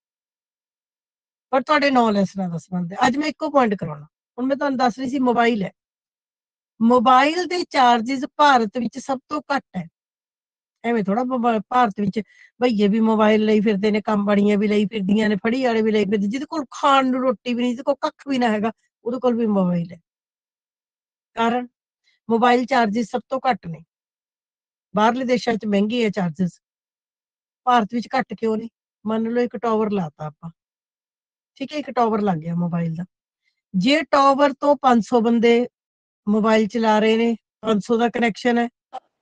ਪਰ ਤੁਹਾਡੇ 9 ਲੈਸਨਾਂ ਦਾ ਸੰਬੰਧ ਹੈ। ਅੱਜ ਮੈਂ ਇੱਕੋ ਪੁਆਇੰਟ ਕਰਾਉਣਾ। ਹੁਣ ਮੈਂ ਤੁਹਾਨੂੰ ਦੱਸ ਰਹੀ ਸੀ ਮੋਬਾਈਲ ਹੈ। ਮੋਬਾਈਲ ਦੇ ਚਾਰजेस ਭਾਰਤ ਵਿੱਚ ਸਭ ਤੋਂ ਘੱਟ ਹੈ। ਐਵੇਂ ਥੋੜਾ ਭਾਰਤ ਵਿੱਚ ਭਈਏ ਵੀ ਮੋਬਾਈਲ ਲਈ ਫਿਰਦੇ ਨੇ, ਕੰਪਨੀਆਂ ਵੀ ਲਈ ਫਿਰਦੀਆਂ ਨੇ, ਫੜੀ ਵਾਲੇ ਵੀ ਲਈ ਫਿਰਦੇ, ਜਿਹਦੇ ਕੋਲ ਖਾਣ ਨੂੰ ਰੋਟੀ ਵੀ ਨਹੀਂ, ਜਿਹਦੇ ਕੋਲ ਕੱਖ ਵੀ ਨਾ ਹੈਗਾ, ਉਹਦੇ ਕੋਲ ਵੀ ਮੋਬਾਈਲ ਹੈ। ਕਾਰਨ ਮੋਬਾਈਲ ਚਾਰजेस ਸਭ ਤੋਂ ਘੱਟ ਨੇ। ਬਾਹਰਲੇ ਦੇਸ਼ਾਂ 'ਚ ਮਹਿੰਗੇ ਆ ਚਾਰजेस, ਭਾਰਤ ਵਿੱਚ ਘੱਟ ਕਿਉਂ ਨੇ? ਮੰਨ ਲਓ ਇੱਕ ਟਾਵਰ ਲਾਤਾ ਆਪਾਂ, ਠੀਕ ਹੈ, ਇੱਕ ਟਾਵਰ ਲੱਗ ਗਿਆ ਮੋਬਾਈਲ ਦਾ। ਜੇ ਟਾਵਰ ਤੋਂ 500 ਬੰਦੇ ਮੋਬਾਈਲ ਚਲਾ ਰਹੇ ਨੇ, 500 ਦਾ ਕਨੈਕਸ਼ਨ ਹੈ,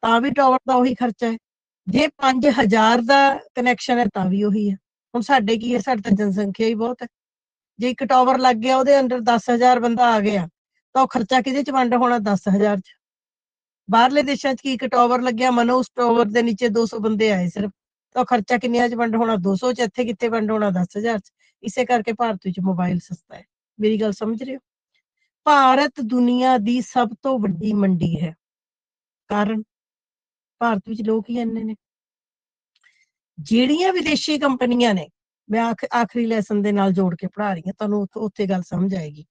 ਤਾਂ ਵੀ ਟਾਵਰ ਦਾ ਉਹੀ ਖਰਚਾ ਹੈ। ਜੇ 5000 ਦਾ ਕਨੈਕਸ਼ਨ ਹੈ ਤਾਂ ਵੀ ਉਹੀ ਹੈ। ਹੁਣ ਸਾਡੇ ਕੀ ਹੈ? ਸਾਡੇ ਤਾਂ ਜਨਸੰਖਿਆ ਹੀ ਬਹੁਤ ਹੈ। ਜੇ ਇੱਕ ਟਾਵਰ ਲੱਗ ਗਿਆ, ਉਹਦੇ ਅੰਦਰ 10,000 ਬੰਦਾ ਆ ਗਿਆ, ਤਾਂ ਉਹ ਖਰਚਾ ਕਿਹਦੇ 'ਚ ਵੰਡ ਹੋਣਾ? 10,000 'ਚ। ਬਾਹਰਲੇ ਦੇਸ਼ਾਂ 'ਚ ਕੀ ਇੱਕ ਟਾਵਰ ਲੱਗਿਆ, ਮਨੋ ਉਸ ਟਾਵਰ ਦੇ ਨੀਚੇ 200 ਬੰਦੇ ਆਏ ਸਿਰਫ, ਤਾਂ ਖਰਚਾ ਕਿੰਨਿਆਂ 'ਚ ਵੰਡ ਹੋਣਾ? 200 'ਚ। ਇੱਥੇ ਕਿੱਥੇ ਵੰਡ ਹੋਣਾ? 10,000 'ਚ। ਇਸੇ ਕਰਕੇ ਭਾਰਤ ਵਿੱਚ ਮੋਬਾਈਲ ਸਸਤਾ ਹੈ। ਮੇਰੀ ਗੱਲ ਸਮਝ ਰਹੇ ਹੋ? ਭਾਰਤ ਦੁਨੀਆ ਦੀ ਸਭ ਤੋਂ ਵੱਡੀ ਮੰਡੀ ਹੈ। ਕਾਰਨ ਭਾਰਤ ਵਿੱਚ ਲੋਕ ਹੀ ਇੰਨੇ ਨੇ। ਜਿਹੜੀਆਂ ਵਿਦੇਸ਼ੀ ਕੰਪਨੀਆਂ ਨੇ, ਮੈਂ ਆਖਰੀ ਲੈਸਨ ਦੇ ਨਾਲ ਜੋੜ ਕੇ ਪੜ੍ਹਾ ਰਹੀ ਹਾਂ ਤੁਹਾਨੂੰ, ਉੱਥੇ ਗੱਲ ਸਮਝ ਆਏਗੀ।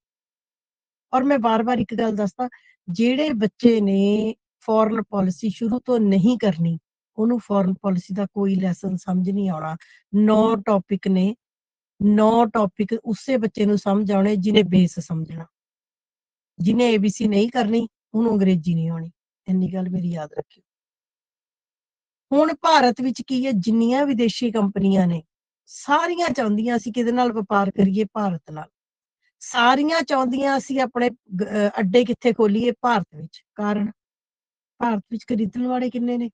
ਔਰ ਮੈਂ ਬਾਰ-ਬਾਰ ਇੱਕ ਗੱਲ ਦੱਸਦਾ, ਜਿਹੜੇ ਬੱਚੇ ਨੇ ਫੋਰਨ ਪਾਲਿਸੀ ਸ਼ੁਰੂ ਤੋਂ ਨਹੀਂ ਕਰਨੀ, ਉਹਨੂੰ ਫੋਰਨ ਪਾਲਿਸੀ ਦਾ ਕੋਈ ਲੈਸਨ ਸਮਝ ਨਹੀਂ ਆਉਣਾ। 9 ਟੌਪਿਕ ਨੇ, 9 ਟੌਪਿਕ ਉਸੇ ਬੱਚੇ ਨੂੰ ਸਮਝ ਆਉਣੇ ਜਿਹਨੇ ਬੇਸ ਸਮਝਣਾ। ਜਿਹਨੇ ABC ਨਹੀਂ ਕਰਨੀ, ਉਹਨੂੰ ਅੰਗਰੇਜ਼ੀ ਨਹੀਂ ਆਉਣੀ। ਇੰਨੀ ਗੱਲ ਮੇਰੀ ਯਾਦ ਰੱਖਿਓ। ਹੁਣ ਭਾਰਤ ਵਿੱਚ ਕੀ ਹੈ? ਜਿੰਨੀਆਂ ਵਿਦੇਸ਼ੀ ਕੰਪਨੀਆਂ ਨੇ, ਸਾਰੀਆਂ ਚਾਹੁੰਦੀਆਂ ਅਸੀਂ ਕਿਹਦੇ ਨਾਲ ਵਪਾਰ ਕਰੀਏ? ਭਾਰਤ ਨਾਲ। ਸਾਰੀਆਂ ਚਾਹੁੰਦੀਆਂ ਅਸੀਂ ਆਪਣੇ ਅੱਡੇ ਕਿੱਥੇ ਖੋਲੀਏ? ਭਾਰਤ ਵਿੱਚ। ਕਾਰਨ ਭਾਰਤ ਵਿੱਚ ਖਰੀਦਣ ਵਾਲੇ ਕਿੰਨੇ ਨੇ?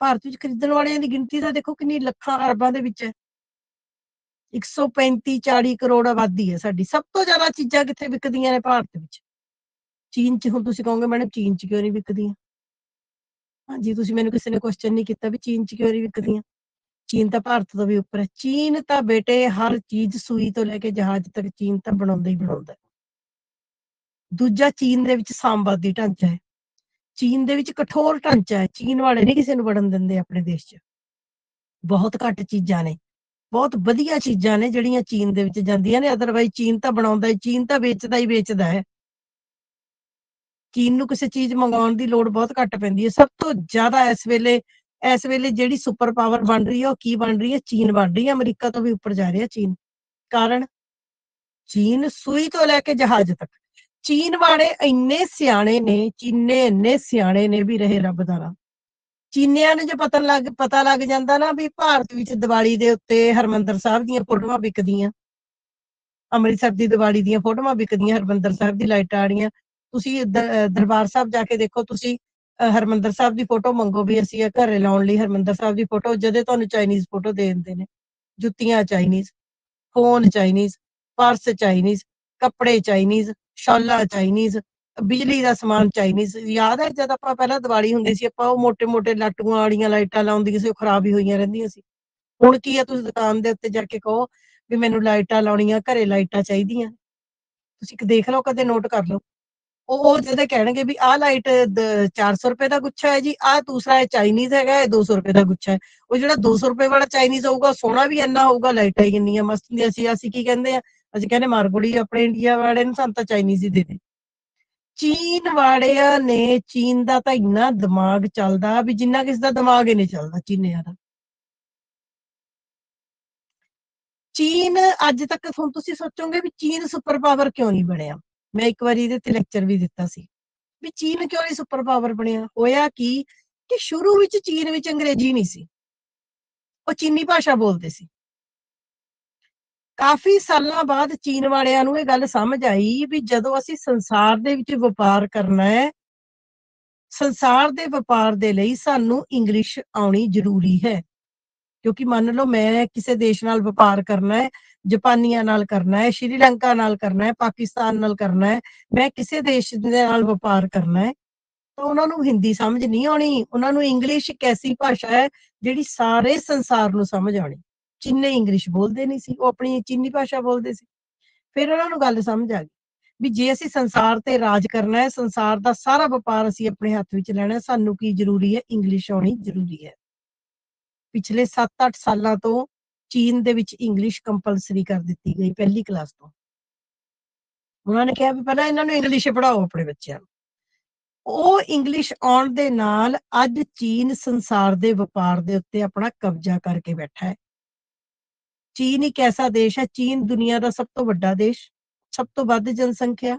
ਭਾਰਤ ਵਿੱਚ ਖਰੀਦਣ ਵਾਲਿਆਂ ਦੀ ਗਿਣਤੀ ਤਾਂ ਦੇਖੋ ਕਿੰਨੀ, ਲੱਖਾਂ ਅਰਬਾਂ ਦੇ ਵਿੱਚ ਹੈ। 135-40 ਕਰੋੜ ਆਬਾਦੀ ਹੈ ਸਾਡੀ। ਸਭ ਤੋਂ ਜ਼ਿਆਦਾ ਚੀਜ਼ਾਂ ਕਿੱਥੇ ਵਿਕਦੀਆਂ ਨੇ? ਭਾਰਤ ਵਿੱਚ। ਚੀਨ 'ਚ। ਹੁਣ ਤੁਸੀਂ ਕਹੋਗੇ ਮੈਡਮ ਚੀਨ 'ਚ ਕਿਉਂ ਨਹੀਂ ਵਿਕਦੀਆਂ? ਹਾਂਜੀ, ਤੁਸੀਂ ਮੈਨੂੰ ਕਿਸੇ ਨੇ ਕੁਐਸਚਨ ਨਹੀਂ ਕੀਤਾ ਵੀ ਚੀਨ 'ਚ ਕਿਉਂ ਨਹੀਂ ਵਿਕਦੀਆਂ? ਚੀਨ ਤਾਂ ਭਾਰਤ ਤੋਂ ਵੀ ਉੱਪਰ ਹੈ। ਚੀਨ ਤਾਂ ਬੇਟੇ ਹਰ ਚੀਜ਼, ਸੂਈ ਤੋਂ ਲੈ ਕੇ ਜਹਾਜ਼ ਤੱਕ, ਚੀਨ ਤਾਂ ਬਣਾਉਂਦਾ ਹੀ ਬਣਾਉਂਦਾ। ਦੂਜਾ, ਚੀਨ ਦੇ ਵਿੱਚ ਸਾਮਵਾਦੀ ਢਾਂਚਾ ਹੈ। ਚੀਨ ਦੇ ਵਿੱਚ ਕਠੋਰ ਢਾਂਚਾ ਹੈ। ਚੀਨ ਵਾਲੇ ਨਹੀਂ ਕਿਸੇ ਨੂੰ ਵੜਨ ਦਿੰਦੇ ਆਪਣੇ ਦੇਸ਼ 'ਚ। ਬਹੁਤ ਘੱਟ ਚੀਜ਼ਾਂ ਨੇ ਬਹੁਤ ਵਧੀਆ ਚੀਜ਼ਾਂ ਨੇ ਜਿਹੜੀਆਂ ਚੀਨ ਦੇ ਵਿੱਚ ਜਾਂਦੀਆਂ ਨੇ, ਅਦਰਵਾਈਜ਼ ਚੀਨ ਤਾਂ ਬਣਾਉਂਦਾ ਹੀ, ਚੀਨ ਤਾਂ ਵੇਚਦਾ ਹੀ ਵੇਚਦਾ ਹੈ। ਚੀਨ ਨੂੰ ਕਿਸੇ ਚੀਜ਼ ਮੰਗਾਉਣ ਦੀ ਲੋੜ ਬਹੁਤ ਘੱਟ ਪੈਂਦੀ ਹੈ। ਸਭ ਤੋਂ ਜ਼ਿਆਦਾ ਇਸ ਵੇਲੇ ਜਿਹੜੀ ਸੁਪਰ ਪਾਵਰ ਬਣ ਰਹੀ ਹੈ, ਉਹ ਕੀ ਬਣ ਰਹੀ ਹੈ? ਚੀਨ ਬਣ ਰਹੀ ਹੈ। ਅਮਰੀਕਾ ਤੋਂ ਵੀ ਉੱਪਰ ਜਾ ਰਿਹਾ ਚੀਨ। ਕਾਰਨ ਚੀਨ ਸੂਈ ਤੋਂ ਲੈ ਕੇ ਜਹਾਜ਼ ਤੱਕ। ਚੀਨ ਵਾਲੇ ਇੰਨੇ ਸਿਆਣੇ ਨੇ, ਚੀਨੇ ਇੰਨੇ ਸਿਆਣੇ ਨੇ ਵੀ ਰਹੇ ਰੱਬ ਦਾ ਨਾਮ। ਚੀਨੀਆਂ ਨੂੰ ਜੇ ਪਤਾ ਲੱਗ ਜਾਂਦਾ ਨਾ ਵੀ ਭਾਰਤ ਵਿੱਚ ਦੀਵਾਲੀ ਦੇ ਉੱਤੇ ਹਰਿਮੰਦਰ ਸਾਹਿਬ ਦੀਆਂ ਫੋਟੋਆਂ ਵਿਕਦੀਆਂ, ਅੰਮ੍ਰਿਤਸਰ ਦੀ ਦੀਵਾਲੀ ਦੀਆਂ ਫੋਟੋਆਂ ਵਿਕਦੀਆਂ, ਹਰਿਮੰਦਰ ਸਾਹਿਬ ਦੀ ਲਾਈਟਾਂ ਆੜੀਆਂ। ਤੁਸੀਂ ਦਰਬਾਰ ਸਾਹਿਬ ਜਾ ਕੇ ਦੇਖੋ, ਤੁਸੀਂ ਹਰਿਮੰਦਰ ਸਾਹਿਬ ਦੀ ਫੋਟੋ ਮੰਗੋ ਵੀ ਅਸੀਂ ਇਹ ਘਰੇ ਲਾਉਣ ਲਈ ਹਰਿਮੰਦਰ ਸਾਹਿਬ ਦੀ ਫੋਟੋ, ਜਦੇ ਤੁਹਾਨੂੰ ਚਾਈਨੀਜ਼ ਫੋਟੋ ਦੇ ਦਿੰਦੇ ਨੇ। ਜੁੱਤੀਆਂ Chinese, phone Chinese, purse Chinese, ਕੱਪੜੇ ਚਾਈਨੀਜ਼, ਸ਼ਾਲਾਂ ਚਾਈਨੀਜ਼, ਬਿਜਲੀ ਦਾ ਸਮਾਨ ਚਾਈਨੀਜ਼। ਯਾਦ ਹੈ ਜਦ ਆਪਾਂ ਪਹਿਲਾਂ ਦੀਵਾਲੀ ਹੁੰਦੀ ਸੀ, ਆਪਾਂ ਉਹ ਮੋਟੇ-ਮੋਟੇ ਲਾਟੂਆਂ ਵਾਲੀਆਂ ਲਾਈਟਾਂ ਲਾਉਂਦੀਆਂ ਸੀ, ਉਹ ਖਰਾਬ ਹੀ ਹੋਈਆਂ ਰਹਿੰਦੀਆਂ ਸੀ। ਹੁਣ ਕੀ ਹੈ, ਤੁਸੀਂ ਦੁਕਾਨ ਦੇ ਉੱਤੇ ਜਾ ਕੇ ਕਹੋ ਵੀ ਮੈਨੂੰ ਲਾਈਟਾਂ ਲਾਉਣੀਆਂ, ਘਰੇ ਲਾਈਟਾਂ ਚਾਹੀਦੀਆਂ। ਤੁਸੀਂ ਦੇਖ ਲਓ, ਕਦੇ ਨੋਟ ਕਰ ਲਓ। ਉਹ ਜਦੇ ਕਹਿਣਗੇ ਵੀ ਆਹ ਲਾਈਟ ₹400 ਦਾ ਗੁੱਛਾ ਹੈ ਜੀ, ਆਹ ਦੂਸਰਾ ਇਹ ਚਾਈਨੀਜ਼ ਹੈਗਾ, ਇਹ ₹200 ਦਾ ਗੁੱਛਾ ਹੈ। ਉਹ ਜਿਹੜਾ ₹200 ਵਾਲਾ ਚਾਈਨੀਜ਼ ਹੋਊਗਾ, ਸੋਹਣਾ ਵੀ ਇੰਨਾ ਹੋਊਗਾ, ਲਾਈਟਾਂ ਹੀ ਇੰਨੀਆਂ ਮਸਤ ਹੁੰਦੀਆਂ ਸੀ। ਅਸੀਂ ਕੀ ਕਹਿੰਦੇ ਆ? ਅਸੀਂ ਕਹਿੰਦੇ ਮਾਰ ਗੋਲੀ ਆਪਣੇ ਇੰਡੀਆ ਵਾਲੇ ਨੂੰ, ਸਾਨੂੰ ਤਾਂ ਚਾਈਨੀਜ਼ ਹੀ ਦੇ ਦੇ। ਚੀਨ ਵਾਲਿਆਂ ਨੇ, ਚੀਨ ਦਾ ਤਾਂ ਇੰਨਾ ਦਿਮਾਗ ਚੱਲਦਾ ਵੀ ਜਿੰਨਾ ਕਿਸੇ ਦਾ ਦਿਮਾਗ ਹੀ ਨਹੀਂ ਚੱਲਦਾ ਚੀਨੀਆਂ ਦਾ। ਚੀਨ ਅੱਜ ਤੱਕ ਹੁਣ ਤੁਸੀਂ ਸੋਚੋਗੇ ਵੀ ਚੀਨ ਸੁਪਰ ਪਾਵਰ ਕਿਉਂ ਨਹੀਂ ਬਣਿਆ? ਮੈਂ ਇੱਕ ਵਾਰੀ ਇਹਦੇ ਤੇ ਲੈਕਚਰ ਵੀ ਦਿੱਤਾ ਸੀ ਵੀ ਚੀਨ ਕਿਉਂ ਨਹੀਂ ਸੁਪਰ ਪਾਵਰ ਬਣਿਆ? ਹੋਇਆ ਕੀ ਕਿ ਸ਼ੁਰੂ ਵਿੱਚ ਚੀਨ ਵਿੱਚ ਅੰਗਰੇਜ਼ੀ ਨਹੀਂ ਸੀ, ਉਹ ਚੀਨੀ ਭਾਸ਼ਾ ਬੋਲਦੇ ਸੀ। ਕਾਫੀ ਸਾਲਾਂ ਬਾਅਦ ਚੀਨ ਵਾਲਿਆਂ ਨੂੰ ਇਹ ਗੱਲ ਸਮਝ ਆਈ ਵੀ ਜਦੋਂ ਅਸੀਂ ਸੰਸਾਰ ਦੇ ਵਿੱਚ ਵਪਾਰ ਕਰਨਾ ਹੈ, ਸੰਸਾਰ ਦੇ ਵਪਾਰ ਦੇ ਲਈ ਸਾਨੂੰ ਇੰਗਲਿਸ਼ ਆਉਣੀ ਜ਼ਰੂਰੀ ਹੈ। ਕਿਉਂਕਿ ਮੰਨ ਲਓ ਮੈਂ ਕਿਸੇ ਦੇਸ਼ ਨਾਲ ਵਪਾਰ ਕਰਨਾ ਹੈ, ਜਾਪਾਨੀਆਂ ਨਾਲ ਕਰਨਾ ਹੈ, ਸ਼੍ਰੀਲੰਕਾ ਨਾਲ ਕਰਨਾ ਹੈ, ਪਾਕਿਸਤਾਨ ਨਾਲ ਕਰਨਾ ਹੈ, ਮੈਂ ਕਿਸੇ ਦੇਸ਼ ਦੇ ਨਾਲ ਵਪਾਰ ਕਰਨਾ ਹੈ, ਤਾਂ ਉਹਨਾਂ ਨੂੰ ਹਿੰਦੀ ਸਮਝ ਨਹੀਂ ਆਉਣੀ, ਉਹਨਾਂ ਨੂੰ ਇੰਗਲਿਸ਼ ਇੱਕ ਐਸੀ ਭਾਸ਼ਾ ਹੈ ਜਿਹੜੀ ਸਾਰੇ ਸੰਸਾਰ ਨੂੰ ਸਮਝ ਆਉਣੀ। ਚੀਨੀ ਇੰਗਲਿਸ਼ ਬੋਲਦੇ ਨਹੀਂ ਸੀ, ਉਹ ਆਪਣੀ ਚੀਨੀ ਭਾਸ਼ਾ ਬੋਲਦੇ ਸੀ। ਫਿਰ ਉਹਨਾਂ ਨੂੰ ਗੱਲ ਸਮਝ ਆ ਗਈ ਵੀ ਜੇ ਅਸੀਂ ਸੰਸਾਰ ਤੇ ਰਾਜ ਕਰਨਾ ਹੈ, ਸੰਸਾਰ ਦਾ ਸਾਰਾ ਵਪਾਰ ਅਸੀਂ ਆਪਣੇ ਹੱਥ ਵਿੱਚ ਲੈਣਾ ਹੈ, ਸਾਨੂੰ ਕੀ ਜ਼ਰੂਰੀ ਹੈ? ਇੰਗਲਿਸ਼ ਆਉਣੀ ਜ਼ਰੂਰੀ ਹੈ। ਪਿਛਲੇ 7-8 ਸਾਲਾਂ ਤੋਂ ਚੀਨ ਦੇ ਵਿੱਚ ਇੰਗਲਿਸ਼ ਕੰਪਲਸਰੀ ਕਰ ਦਿੱਤੀ ਗਈ ਪਹਿਲੀ ਕਲਾਸ ਤੋਂ। ਉਹਨਾਂ ਨੇ ਕਿਹਾ ਵੀ ਪਹਿਲਾਂ ਇਹਨਾਂ ਨੂੰ ਇੰਗਲਿਸ਼ ਪੜ੍ਹਾਓ ਆਪਣੇ ਬੱਚਿਆਂ ਨੂੰ। ਉਹ ਇੰਗਲਿਸ਼ ਆਉਣ ਦੇ ਨਾਲ ਅੱਜ ਚੀਨ ਸੰਸਾਰ ਦੇ ਵਪਾਰ ਦੇ ਉੱਤੇ ਆਪਣਾ ਕਬਜ਼ਾ ਕਰਕੇ ਬੈਠਾ ਹੈ। ਚੀਨ ਇੱਕ ਐਸਾ ਦੇਸ਼ ਹੈ, ਚੀਨ ਦੁਨੀਆ ਦਾ ਸਭ ਤੋਂ ਵੱਡਾ ਦੇਸ਼, ਸਭ ਤੋਂ ਵੱਧ ਜਨਸੰਖਿਆ,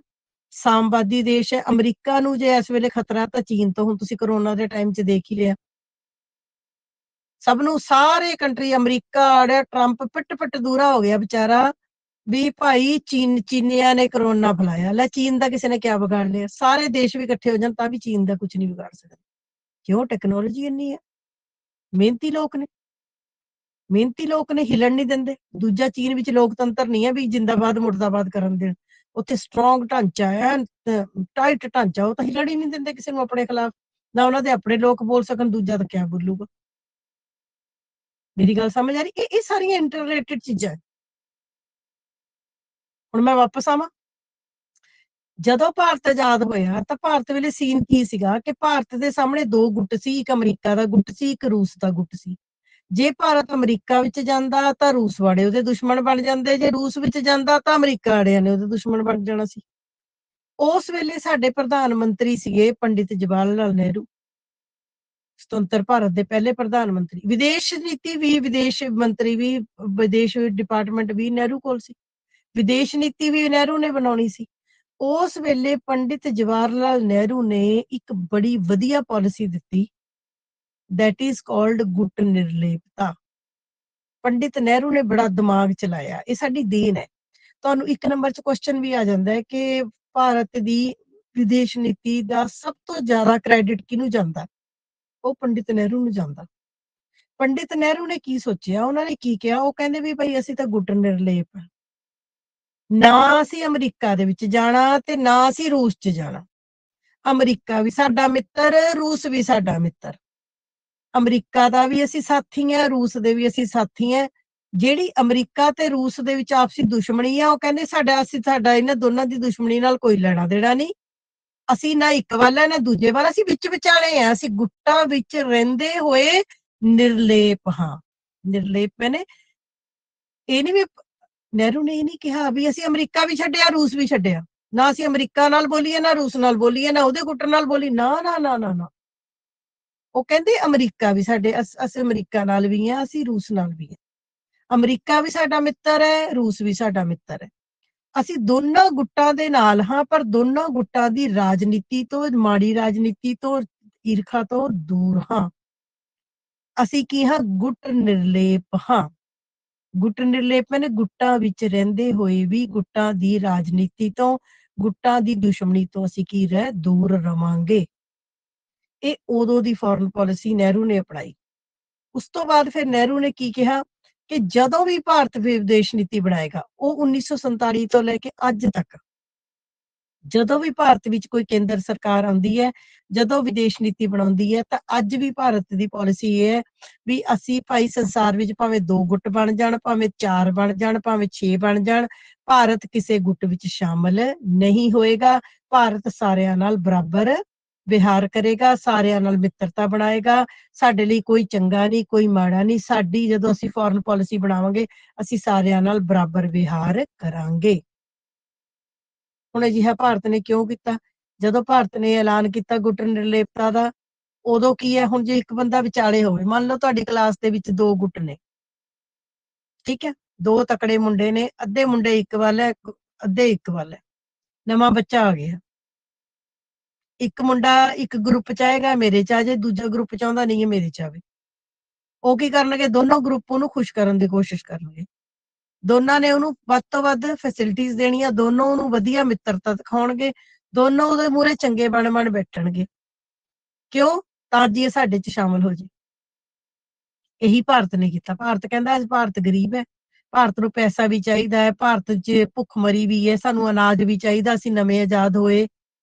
ਸਾਮਵਾਦੀ ਦੇਸ਼ ਹੈ। ਅਮਰੀਕਾ ਨੂੰ ਜੇ ਇਸ ਵੇਲੇ ਖਤਰਾ ਤਾਂ ਚੀਨ ਤੋਂ, ਹੁਣ ਤੁਸੀਂ ਕੋਰੋਨਾ ਦੇ ਟਾਈਮ 'ਚ ਦੇਖ ਹੀ ਲਿਆ। ਸਭ ਨੂੰ, ਸਾਰੇ ਕੰਟਰੀ, ਅਮਰੀਕਾ ਆੜਿਆ, ਟਰੰਪ ਪਿੱਟ ਦੂਰਾ ਹੋ ਗਿਆ ਵਿਚਾਰਾ ਵੀ ਭਾਈ ਚੀਨੀਆਂ ਨੇ ਕਰੋਨਾ ਫੈਲਾਇਆ। ਲੈ ਚੀਨ ਦਾ ਕਿਸੇ ਨੇ ਕਿਆ ਵਿਗਾੜ ਲਿਆ? ਸਾਰੇ ਦੇਸ਼ ਵੀ ਇਕੱਠੇ ਹੋ ਜਾਣ ਤਾਂ ਵੀ ਚੀਨ ਦਾ ਕੁਝ ਨਹੀਂ ਵਿਗਾੜ ਸਕਦੇ। ਕਿਉਂ? ਟੈਕਨੋਲੋਜੀ ਇੰਨੀ ਹੈ। ਮਿਹਨਤੀ ਲੋਕ ਨੇ, ਮਿਹਨਤੀ ਲੋਕ ਨੇ, ਹਿੱਲਣ ਨਹੀਂ ਦਿੰਦੇ। ਦੂਜਾ, ਚੀਨ ਵਿੱਚ ਲੋਕਤੰਤਰ ਨਹੀਂ ਹੈ ਵੀ ਜ਼ਿੰਦਾਬਾਦ ਮੁਰਦਾਬਾਦ ਕਰਨ ਦੇਣ। ਉੱਥੇ ਸਟਰੋਂਗ ਢਾਂਚਾ ਹੈ, ਟਾਈਟ ਢਾਂਚਾ, ਉਹ ਤਾਂ ਹਿੱਲਣ ਹੀ ਨਹੀਂ ਦਿੰਦੇ ਕਿਸੇ ਨੂੰ ਆਪਣੇ ਖਿਲਾਫ। ਨਾ ਉਹਨਾਂ ਦੇ ਆਪਣੇ ਲੋਕ ਬੋਲ ਸਕਣ, ਦੂਜਾ ਤਾਂ ਕਿਆ ਬੋਲੂਗਾ? ਮੇਰੀ ਗੱਲ ਸਮਝ ਆ ਰਹੀ? ਇਹ ਸਾਰੀਆਂ ਇੰਟਰ ਰਿਲੇਟਡ ਚੀਜ਼ਾਂ। ਹੁਣ ਮੈਂ ਵਾਪਸ ਆਵਾਂ, ਜਦੋਂ ਭਾਰਤ ਆਜ਼ਾਦ ਹੋਇਆ ਤਾਂ ਭਾਰਤ ਵੇਲੇ ਸੀਨ ਕੀ ਸੀਗਾ ਕਿ ਭਾਰਤ ਦੇ ਸਾਹਮਣੇ ਦੋ ਗੁੱਟ ਸੀ, ਇੱਕ ਅਮਰੀਕਾ ਦਾ ਗੁੱਟ ਸੀ, ਇੱਕ ਰੂਸ ਦਾ ਗੁੱਟ ਸੀ। ਜੇ ਭਾਰਤ ਅਮਰੀਕਾ ਵਿੱਚ ਜਾਂਦਾ ਤਾਂ ਰੂਸ ਵਾਲੇ ਉਹਦੇ ਦੁਸ਼ਮਣ ਬਣ ਜਾਂਦੇ, ਜੇ ਰੂਸ ਵਿੱਚ ਜਾਂਦਾ ਤਾਂ ਅਮਰੀਕਾ ਵਾਲਿਆਂ ਨੇ ਉਹਦੇ ਦੁਸ਼ਮਣ ਬਣ ਜਾਣਾ ਸੀ। ਉਸ ਵੇਲੇ ਸਾਡੇ ਪ੍ਰਧਾਨ ਮੰਤਰੀ ਸੀਗੇ ਪੰਡਿਤ ਜਵਾਹਰ ਲਾਲ ਨਹਿਰੂ, ਸੁਤੰਤਰ ਭਾਰਤ ਦੇ ਪਹਿਲੇ ਪ੍ਰਧਾਨ ਮੰਤਰੀ। ਵਿਦੇਸ਼ ਨੀਤੀ ਵੀ, ਵਿਦੇਸ਼ ਮੰਤਰੀ ਵੀ, ਵਿਦੇਸ਼ ਡਿਪਾਰਟਮੈਂਟ ਵੀ ਨਹਿਰੂ ਕੋਲ ਸੀ। ਵਿਦੇਸ਼ ਨੀਤੀ ਵੀ ਨਹਿਰੂ ਨੇ ਬਣਾਉਣੀ ਸੀ। ਉਸ ਵੇਲੇ ਪੰਡਿਤ ਜਵਾਹਰ ਲਾਲ ਨਹਿਰੂ ਨੇ ਇੱਕ ਬੜੀ ਵਧੀਆ ਪਾਲਿਸੀ ਦਿੱਤੀ, that is called ਗੁੱਟ ਨਿਰਲੇਪਤਾ। ਪੰਡਿਤ ਨਹਿਰੂ ਨੇ ਬੜਾ ਦਿਮਾਗ ਚਲਾਇਆ, ਇਹ ਸਾਡੀ ਦੇਣ ਹੈ। ਤੁਹਾਨੂੰ ਇੱਕ ਨੰਬਰ 'ਚ ਕੁਐਸਚਨ ਵੀ ਆ ਜਾਂਦਾ ਹੈ ਕਿ ਭਾਰਤ ਦੀ ਵਿਦੇਸ਼ ਨੀਤੀ ਦਾ ਸਭ ਤੋਂ ਜ਼ਿਆਦਾ ਕ੍ਰੈਡਿਟ ਕਿਹਨੂੰ ਜਾਂਦਾ? ਉਹ ਪੰਡਿਤ ਨਹਿਰੂ ਨੂੰ ਜਾਂਦਾ। ਪੰਡਿਤ ਨਹਿਰੂ ਨੇ ਕੀ ਸੋਚਿਆ? ਉਹਨਾਂ ਨੇ ਕੀ ਕਿਹਾ? ਉਹ ਕਹਿੰਦੇ ਵੀ ਭਾਈ ਅਸੀਂ ਤਾਂ ਗੁੱਟ ਨਿਰਲੇਪ ਆ। ਨਾ ਅਸੀਂ ਅਮਰੀਕਾ ਦੇ ਵਿੱਚ ਜਾਣਾ ਤੇ ਨਾ ਅਸੀਂ ਰੂਸ 'ਚ ਜਾਣਾ। ਅਮਰੀਕਾ ਵੀ ਸਾਡਾ ਮਿੱਤਰ, ਰੂਸ ਵੀ ਸਾਡਾ ਮਿੱਤਰ। ਅਮਰੀਕਾ ਦਾ ਵੀ ਅਸੀਂ ਸਾਥੀ ਹਾਂ, ਰੂਸ ਦੇ ਵੀ ਅਸੀਂ ਸਾਥੀ ਹਾਂ। ਜਿਹੜੀ ਅਮਰੀਕਾ ਤੇ ਰੂਸ ਦੇ ਵਿੱਚ ਆਪਸੀ ਦੁਸ਼ਮਣੀ ਆ, ਉਹ ਕਹਿੰਦੇ ਸਾਡਾ ਇਹਨਾਂ ਦੋਨਾਂ ਦੀ ਦੁਸ਼ਮਣੀ ਨਾਲ ਕੋਈ ਲੈਣਾ ਦੇਣਾ ਨਹੀਂ। ਅਸੀਂ ਨਾ ਇੱਕ ਵੱਲ ਆ, ਨਾ ਦੂਜੇ ਵੱਲ, ਅਸੀਂ ਵਿੱਚ ਵਿਚਾਲੇ ਆ। ਅਸੀਂ ਗੁੱਟਾਂ ਵਿੱਚ ਰਹਿੰਦੇ ਹੋਏ ਨਿਰਲੇਪ ਹਾਂ। ਨਿਰਲੇਪ ਨੇ ਇਹ ਨਹੀਂ ਵੀ ਨਹਿਰੂ ਨੇ ਇਹ ਨਹੀਂ ਕਿਹਾ ਵੀ ਅਸੀਂ ਅਮਰੀਕਾ ਵੀ ਛੱਡਿਆ, ਰੂਸ ਵੀ ਛੱਡਿਆ। ਨਾ ਅਸੀਂ ਅਮਰੀਕਾ ਨਾਲ ਬੋਲੀਏ, ਨਾ ਰੂਸ ਨਾਲ ਬੋਲੀਏ, ਨਾ ਉਹਦੇ ਗੁੱਟ ਨਾਲ ਬੋਲੀ, ਨਾ ਨਾ ਨਾ ਨਾ ਨਾ। ਉਹ ਕਹਿੰਦੇ ਅਮਰੀਕਾ ਵੀ ਸਾਡੇ, ਅਸੀਂ ਅਮਰੀਕਾ ਨਾਲ ਵੀ ਆ, ਅਸੀਂ ਰੂਸ ਨਾਲ ਵੀ ਆ। ਅਮਰੀਕਾ ਵੀ ਸਾਡਾ ਮਿੱਤਰ ਹੈ, ਰੂਸ ਵੀ ਸਾਡਾ ਮਿੱਤਰ ਹੈ। ਅਸੀਂ ਦੋਨਾਂ ਗੁੱਟਾਂ ਦੇ ਨਾਲ ਹਾਂ, ਪਰ ਦੋਨਾਂ ਗੁੱਟਾਂ ਦੀ ਰਾਜਨੀਤੀ ਤੋਂ, ਮਾੜੀ ਰਾਜਨੀਤੀ ਤੋਂ, ਈਰਖਾ ਤੋਂ ਦੂਰ ਹਾਂ। ਅਸੀਂ ਕੀ ਹਾਂ? ਗੁੱਟ ਨਿਰਲੇਪ ਹਾਂ। ਗੁੱਟ ਨਿਰਲੇਪ ਮੈਨੇ ਗੁੱਟਾਂ ਵਿੱਚ ਰਹਿੰਦੇ ਹੋਏ ਵੀ ਗੁੱਟਾਂ ਦੀ ਰਾਜਨੀਤੀ ਤੋਂ, ਗੁੱਟਾਂ ਦੀ ਦੁਸ਼ਮਣੀ ਤੋਂ ਅਸੀਂ ਕੀ ਰਹਿ ਦੂਰ ਰਵਾਂਗੇ। ਇਹ ਉਦੋਂ ਦੀ ਫੋਰਨ ਪਾਲਿਸੀ ਨਹਿਰੂ ਨੇ ਅਪਣਾਈ। ਉਸ ਤੋਂ ਬਾਅਦ ਫਿਰ ਨਹਿਰੂ ਨੇ ਕੀ ਕਿਹਾ ਕਿ ਜਦੋਂ ਵੀ ਭਾਰਤ ਵਿਦੇਸ਼ ਨੀਤੀ ਬਣਾਏਗਾ, ਉਹ 1947 ਤੋਂ ਲੈ ਕੇ ਅੱਜ ਤੱਕ, ਜਦੋਂ ਵੀ ਭਾਰਤ ਵਿੱਚ ਕੋਈ ਕੇਂਦਰ ਸਰਕਾਰ ਆਉਂਦੀ ਹੈ, ਜਦੋਂ ਵਿਦੇਸ਼ ਨੀਤੀ ਬਣਾਉਂਦੀ ਹੈ, ਤਾਂ ਅੱਜ ਵੀ ਭਾਰਤ ਦੀ ਪਾਲਿਸੀ ਇਹ ਹੈ ਵੀ ਅਸੀਂ ਭਾਈ ਸੰਸਾਰ ਵਿੱਚ ਭਾਵੇਂ 2 ਗੁੱਟ ਬਣ ਜਾਣ, ਭਾਵੇਂ 4 ਬਣ ਜਾਣ, ਭਾਵੇਂ 6 ਬਣ ਜਾਣ, ਭਾਰਤ ਕਿਸੇ ਗੁੱਟ ਵਿੱਚ ਸ਼ਾਮਲ ਨਹੀਂ ਹੋਏਗਾ। ਭਾਰਤ ਸਾਰਿਆਂ ਨਾਲ ਬਰਾਬਰ ਵਿਹਾਰ ਕਰੇਗਾ, ਸਾਰਿਆਂ ਨਾਲ ਮਿੱਤਰਤਾ ਬਣਾਏਗਾ। ਸਾਡੇ ਲਈ ਕੋਈ ਚੰਗਾ ਨਹੀਂ, ਕੋਈ ਮਾੜਾ ਨਹੀਂ। ਸਾਡੀ ਜਦੋਂ ਅਸੀਂ ਫੋਰਨ ਪਾਲਿਸੀ ਬਣਾਵਾਂਗੇ, ਅਸੀਂ ਸਾਰਿਆਂ ਨਾਲ ਬਰਾਬਰ ਵਿਹਾਰ ਕਰਾਂਗੇ। ਹੁਣ ਅਜਿਹਾ ਭਾਰਤ ਨੇ ਕਿਉਂ ਕੀਤਾ? ਜਦੋਂ ਭਾਰਤ ਨੇ ਐਲਾਨ ਕੀਤਾ ਗੁੱਟ ਨਿਰਲੇਪਤਾ ਦਾ, ਉਦੋਂ ਕੀ ਹੈ, ਹੁਣ ਜੇ ਇੱਕ ਬੰਦਾ ਵਿਚਾਲੇ ਹੋਵੇ, ਮੰਨ ਲਓ ਤੁਹਾਡੀ ਕਲਾਸ ਦੇ ਵਿੱਚ 2 ਗੁੱਟ ਨੇ, ਠੀਕ ਹੈ, 2 ਤਕੜੇ ਮੁੰਡੇ ਨੇ, ਅੱਧੇ ਮੁੰਡੇ ਇੱਕ ਵੱਲ ਹੈ, ਅੱਧੇ ਇੱਕ ਵੱਲ ਹੈ। ਨਵਾਂ ਬੱਚਾ ਆ ਗਿਆ, ਇੱਕ ਮੁੰਡਾ ਇੱਕ ਗਰੁੱਪ ਚ ਆਏਗਾ, ਮੇਰੇ ਚ ਆ ਜਾਏ, ਦੂਜਾ ਗਰੁੱਪ ਚਾਹੁੰਦਾ ਨਹੀਂ ਹੈ ਮੇਰੇ ਚ ਆਵੇ। ਉਹ ਕੀ ਕਰਨਗੇ? ਦੋਨੋਂ ਗਰੁੱਪ ਉਹਨੂੰ ਖੁਸ਼ ਕਰਨ ਦੀ ਕੋਸ਼ਿਸ਼ ਕਰਨਗੇ। ਦੋਨਾਂ ਨੇ ਉਹਨੂੰ ਵੱਧ ਤੋਂ ਵੱਧ ਫੈਸਿਲਿਟੀਜ਼ ਦੇਣੀਆਂ, ਦੋਨੋਂ ਉਹਨੂੰ ਵਧੀਆ ਮਿੱਤਰਤਾ ਦਿਖਾਉਣਗੇ, ਦੋਨੋਂ ਉਹਦੇ ਮੂਹਰੇ ਚੰਗੇ ਬਣ ਬੈਠਣਗੇ। ਕਿਉਂ? ਤਾਂ ਜੀ ਇਹ ਸਾਡੇ ਚ ਸ਼ਾਮਲ ਹੋ ਜੇ। ਇਹੀ ਭਾਰਤ ਨੇ ਕੀਤਾ। ਭਾਰਤ ਕਹਿੰਦਾ ਭਾਰਤ ਗਰੀਬ ਹੈ, ਭਾਰਤ ਨੂੰ ਪੈਸਾ ਵੀ ਚਾਹੀਦਾ ਹੈ, ਭਾਰਤ 'ਚ ਭੁੱਖਮਰੀ ਵੀ ਹੈ, ਸਾਨੂੰ ਅਨਾਜ ਵੀ ਚਾਹੀਦਾ, ਅਸੀਂ ਨਵੇਂ ਆਜ਼ਾਦ ਹੋਏ,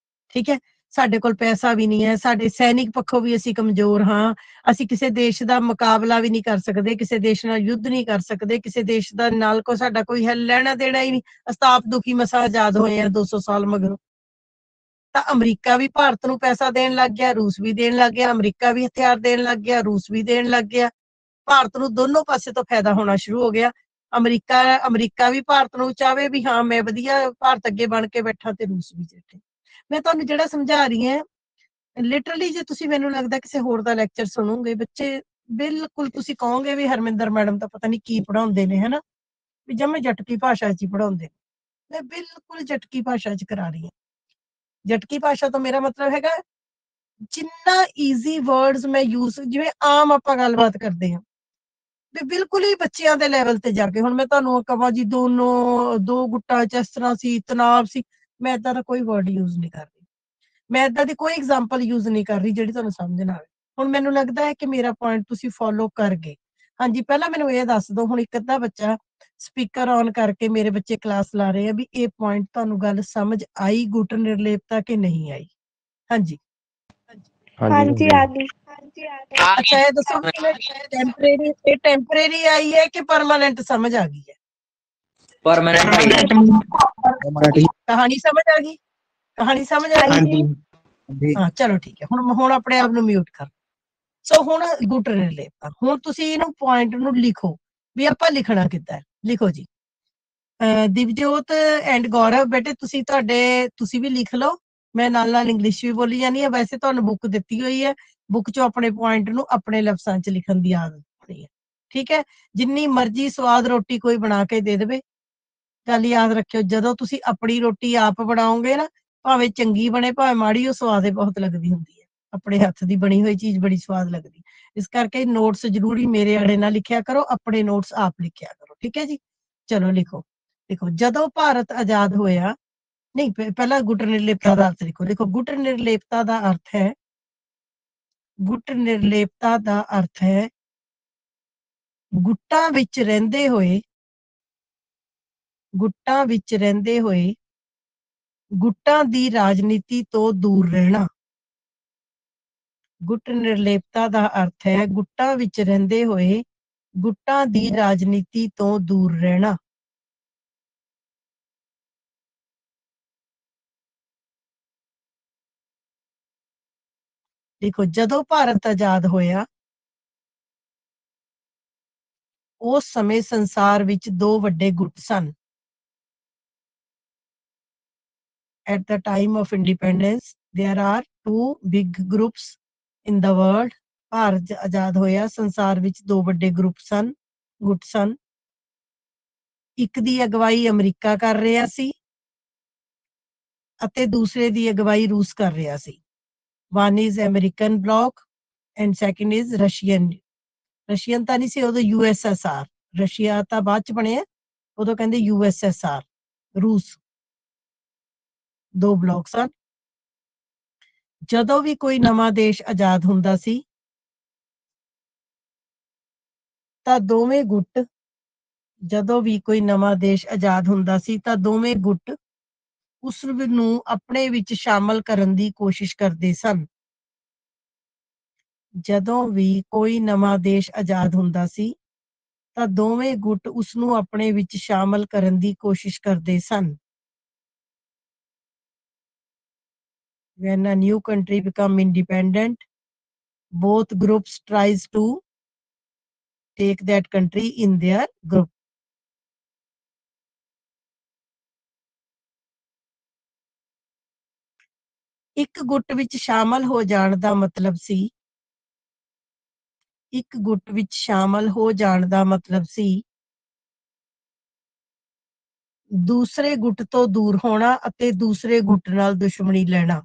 ਠੀਕ ਹੈ। ਸਾਡੇ ਕੋਲ ਪੈਸਾ ਵੀ ਨਹੀਂ ਹੈ, ਸਾਡੇ ਸੈਨਿਕ ਪੱਖੋਂ ਵੀ ਅਸੀਂ ਕਮਜ਼ੋਰ ਹਾਂ, ਅਸੀਂ ਕਿਸੇ ਦੇਸ਼ ਦਾ ਮੁਕਾਬਲਾ ਵੀ ਨਹੀਂ ਕਰ ਸਕਦੇ, ਕਿਸੇ ਦੇਸ਼ ਨਾਲ ਯੁੱਧ ਨਹੀਂ ਕਰ ਸਕਦੇ, ਕਿਸੇ ਦੇਸ਼ ਦਾ ਨਾਲ ਸਾਡਾ ਕੋਈ ਲੈਣਾ ਦੇਣਾ ਹੀ ਨਹੀਂ। ਅਸੀਂ ਤਾਂ ਆਪ ਦੁਖੀ ਮਸਾਂ ਆਜ਼ਾਦ ਹੋਏ ਆ 200 ਸਾਲ ਮਗਰੋਂ। ਤਾਂ ਅਮਰੀਕਾ ਵੀ ਭਾਰਤ ਨੂੰ ਪੈਸਾ ਦੇਣ ਲੱਗ ਗਿਆ, ਰੂਸ ਵੀ ਦੇਣ ਲੱਗ ਗਿਆ, ਅਮਰੀਕਾ ਵੀ ਹਥਿਆਰ ਦੇਣ ਲੱਗ ਗਿਆ, ਰੂਸ ਵੀ ਦੇਣ ਲੱਗ ਗਿਆ। ਭਾਰਤ ਨੂੰ ਦੋਨੋਂ ਪਾਸੇ ਤੋਂ ਫਾਇਦਾ ਹੋਣਾ ਸ਼ੁਰੂ ਹੋ ਗਿਆ। ਅਮਰੀਕਾ ਵੀ ਭਾਰਤ ਨੂੰ ਚਾਹਵੇ ਵੀ ਹਾਂ ਮੈਂ ਵਧੀਆ ਭਾਰਤ ਅੱਗੇ ਬਣ ਕੇ ਬੈਠਾ, ਤੇ ਰੂਸ ਵੀ ਬੈਠੇ। ਮੈਂ ਤੁਹਾਨੂੰ ਜਿਹੜਾ ਸਮਝਾ ਰਹੀ ਹਾਂ, ਲਿਟਰਲੀ ਜੇ ਤੁਸੀਂ ਮੈਨੂੰ ਲੱਗਦਾ ਕਿਸੇ ਹੋਰ ਦਾ ਲੈਕਚਰ ਸੁਣੋਗੇ, ਬੱਚੇ ਬਿਲਕੁਲ ਤੁਸੀਂ ਕਹੋਗੇ ਵੀ ਹਰਮਿੰਦਰ ਮੈਡਮ ਤਾਂ ਪਤਾ ਨਹੀਂ ਕੀ ਪੜਾਉਂਦੇ ਨੇ, ਹਨਾ, ਵੀ ਜਮੇ ਜਟਕੀ ਭਾਸ਼ਾ 'ਚ ਹੀ ਪੜਾਉਂਦੇ। ਮੈਂ ਬਿਲਕੁਲ ਜਟਕੀ ਭਾਸ਼ਾ 'ਚ ਕਰਾ ਰਹੀ ਹਾਂ। ਜਟਕੀ ਭਾਸ਼ਾ ਤੋਂ ਮੇਰਾ ਮਤਲਬ ਹੈਗਾ ਜਿੰਨਾ ਈਜ਼ੀ ਵਰਡਸ ਮੈਂ ਯੂਜ਼, ਜਿਵੇਂ ਆਮ ਆਪਾਂ ਗੱਲਬਾਤ ਕਰਦੇ ਹਾਂ, ਵੀ ਬਿਲਕੁਲ ਹੀ ਬੱਚਿਆਂ ਦੇ ਲੈਵਲ ਤੇ ਜਾ ਕੇ। ਹੁਣ ਮੈਂ ਤੁਹਾਨੂੰ ਕਹਾਂ ਜੀ ਦੋਨੋਂ 2 ਗੁੱਟਾਂ 'ਚ ਇਸ ਤਰ੍ਹਾਂ ਸੀ, ਤਣਾਵ ਸੀ, ਮੈਂ ਏਦਾਂ ਦਾ ਕੋਈ ਵਰਡ ਯੂਜ਼ ਨਹੀਂ ਕਰ ਰਹੀ। ਮੈਂ ਏਦਾਂ ਦੀ ਕੋਈ ਐਗਜ਼ਾਮਪਲ ਯੂਜ਼ ਨਹੀਂ ਕਰ ਰਹੀ ਜਿਹੜੀ ਤੁਹਾਨੂੰ ਸਮਝ ਨਾ ਆਵੇ। ਹੁਣ ਮੈਨੂੰ ਲੱਗਦਾ ਹੈ ਕਿ ਮੇਰਾ ਪੁਆਇੰਟ ਤੁਸੀਂ ਫੋਲੋ ਕਰ ਗਏ। ਹਾਂਜੀ, ਪਹਿਲਾਂ ਮੈਨੂੰ ਇਹ ਦੱਸ ਦਿਓ, ਹੁਣ ਇੱਕ ਅੱਧਾ ਬੱਚਾ ਸਪੀਕਰ ਔਨ ਕਰਕੇ, ਮੇਰੇ ਬੱਚੇ ਕਲਾਸ ਲਾ ਰਹੇ ਆ, ਵੀ ਇਹ ਪੁਆਇੰਟ ਤੁਹਾਨੂੰ ਗੱਲ ਸਮਝ ਆਈ ਗੁੱਟ ਨਿਰਲੇਪਤਾ ਕਿ ਨਹੀਂ ਆਈ? ਹਾਂਜੀ। ਹਾਂਜੀ ਆ ਗਈ। ਅੱਛਾ ਇਹ ਦੱਸੋ ਟੈਂਪਰੇਰੀ ਆਈ ਹੈ ਕਿ ਪਰਮਾਨੈਂਟ ਸਮਝ ਆ ਗਈ ਹੈ? परमानेंट ਕਹਾਣੀ ਸਮਝ ਆ ਗਈ? ਕਹਾਣੀ ਸਮਝ ਆ ਗਈ? ਹਾਂ ਚਲੋ ਠੀਕ ਹੈ। ਹੁਣ ਆਪਣੇ ਆਪ ਨੂੰ ਮਿਊਟ ਕਰ। ਸੋ ਹੁਣ ਗੁੱਟ ਨਿਰਲੇਪਤਾ, ਹੁਣ ਤੁਸੀਂ ਇਹਨੂੰ ਪੁਆਇੰਟ ਨੂੰ ਲਿਖੋ ਵੀ ਆਪਾਂ ਲਿਖਣਾ ਕਿੱਦਾਂ ਹੈ। ਲਿਖੋ ਜੀ, ਦਿਵਜੋਤ ਐਂਡ ਗੌਰਵ, ਬੇਟੇ ਤੁਸੀਂ ਵੀ ਲਿਖ ਲਓ, ਮੈਂ ਨਾਲ ਨਾਲ ਇੰਗਲਿਸ਼ ਵੀ ਬੋਲੀ ਜਾਨੀ ਹੈ। ਵੈਸੇ ਤੁਹਾਨੂੰ ਬੁੱਕ ਦਿੱਤੀ ਹੋਈ ਹੈ, ਬੁੱਕ ਚੋਂ ਆਪਣੇ ਪੁਆਇੰਟ ਨੂੰ ਆਪਣੇ ਲਫ਼ਜ਼ਾਂ 'ਚ ਲਿਖਣ ਦੀ ਆਦਤ ਹੋਣੀ ਹੈ, ਠੀਕ ਹੈ। ਜਿੰਨੀ ਮਰਜ਼ੀ ਸਵਾਦ ਰੋਟੀ ਕੋਈ ਬਣਾ ਕੇ ਦੇ ਦੇਵੇ, ਗੱਲ ਯਾਦ ਰੱਖਿਓ, ਜਦੋਂ ਤੁਸੀਂ ਆਪਣੀ ਰੋਟੀ ਆਪ ਬਣਾਓਗੇ ਨਾ, ਭਾਵੇਂ ਚੰਗੀ ਬਣੇ ਭਾਵੇਂ ਮਾੜੀ, ਉਹ ਸਵਾਦ ਬਹੁਤ ਲੱਗਦੀ ਹੁੰਦੀ ਹੈ। ਆਪਣੇ ਹੱਥ ਦੀ ਬਣੀ ਹੋਈ ਚੀਜ਼ ਬੜੀ ਸਵਾਦ ਲੱਗਦੀ। ਇਸ ਕਰਕੇ ਨੋਟਸ ਜ਼ਰੂਰੀ ਮੇਰੇ ਆੜੇ ਨਾਲ ਲਿਖਿਆ ਕਰੋ, ਆਪਣੇ ਨੋਟਸ ਆਪ ਲਿਖਿਆ ਕਰੋ, ਠੀਕ ਹੈ ਜੀ। ਚਲੋ ਲਿਖੋ। ਦੇਖੋ, ਜਦੋਂ ਭਾਰਤ ਆਜ਼ਾਦ ਹੋਇਆ, ਨਹੀਂ ਪਹਿਲਾਂ ਗੁੱਟ ਨਿਰਲੇਪਤਾ ਦਾ ਅਰਥ ਲਿਖੋ। ਦੇਖੋ, ਗੁੱਟ ਨਿਰਲੇਪਤਾ ਦਾ ਅਰਥ ਹੈ, ਗੁੱਟ ਨਿਰਲੇਪਤਾ ਦਾ ਅਰਥ ਹੈ ਗੁੱਟਾਂ ਵਿੱਚ ਰਹਿੰਦੇ ਹੋਏ, ਗੁੱਟਾਂ ਵਿੱਚ ਰਹਿੰਦੇ ਹੋਏ ਗੁੱਟਾਂ ਦੀ ਰਾਜਨੀਤੀ ਤੋਂ ਦੂਰ ਰਹਿਣਾ। ਗੁੱਟ ਨਿਰਲੇਪਤਾ ਦਾ ਅਰਥ ਹੈ ਗੁੱਟਾਂ ਵਿੱਚ ਰਹਿੰਦੇ ਹੋਏ ਗੁੱਟਾਂ ਦੀ ਰਾਜਨੀਤੀ ਤੋਂ ਦੂਰ ਰਹਿਣਾ। ਦੇਖੋ, ਜਦੋਂ ਭਾਰਤ ਆਜ਼ਾਦ ਹੋਇਆ, ਉਸ ਸਮੇਂ ਸੰਸਾਰ ਵਿੱਚ ਦੋ ਵੱਡੇ ਗੁੱਟ ਸਨ। At the time of independence, there are two big groups in the world. Bharat ਆਜ਼ਾਦ ਹੋਇਆ, ਸੰਸਾਰ ਵਿੱਚ ਦੋ ਵੱਡੇ ਗੁੱਟ ਸਨ। ਇੱਕ ਦੀ ਅਗਵਾਈ ਅਮਰੀਕਾ ਕਰ ਰਿਹਾ ਸੀ ਅਤੇ ਦੂਸਰੇ ਦੀ ਅਗਵਾਈ ਰੂਸ ਕਰ ਰਿਹਾ ਸੀ। One is American bloc and second is Russian ਤਾਂ ਨਹੀਂ ਸੀ ਉਦੋਂ, USSR। ਰਸ਼ੀਆ ਤਾਂ ਬਾਅਦ ਚ ਬਣਿਆ, ਉਦੋਂ ਕਹਿੰਦੇ USSR, ਰੂਸ। ਦੋ ਬਲਾਕ ਸਨ। ਜਦੋਂ ਵੀ ਕੋਈ ਨਵਾਂ ਦੇਸ਼ ਆਜ਼ਾਦ ਹੁੰਦਾ ਸੀ ਤਾਂ ਦੋਵੇਂ ਗੁੱਟ ਉਸ ਨੂੰ ਆਪਣੇ ਵਿੱਚ ਸ਼ਾਮਲ ਕਰਨ ਦੀ ਕੋਸ਼ਿਸ਼ ਕਰਦੇ ਸਨ। ਜਦੋਂ ਵੀ ਕੋਈ ਨਵਾਂ ਦੇਸ਼ ਆਜ਼ਾਦ ਹੁੰਦਾ ਸੀ ਤਾਂ ਦੋਵੇਂ ਗੁੱਟ ਉਸ ਨੂੰ ਆਪਣੇ ਵਿੱਚ ਸ਼ਾਮਲ ਕਰਨ ਦੀ ਕੋਸ਼ਿਸ਼ ਕਰਦੇ ਸਨ। When a new country become independent, both groups tries to take that country in their group. ਇੱਕ ਗੁੱਟ ਵਿੱਚ ਸ਼ਾਮਲ ਹੋ ਜਾਣ ਦਾ ਮਤਲਬ ਸੀ ਦੂਸਰੇ ਗੁੱਟ ਤੋਂ ਦੂਰ ਹੋਣਾ ਅਤੇ ਦੂਸਰੇ ਗੁੱਟ ਨਾਲ ਦੁਸ਼ਮਣੀ ਲੈਣਾ।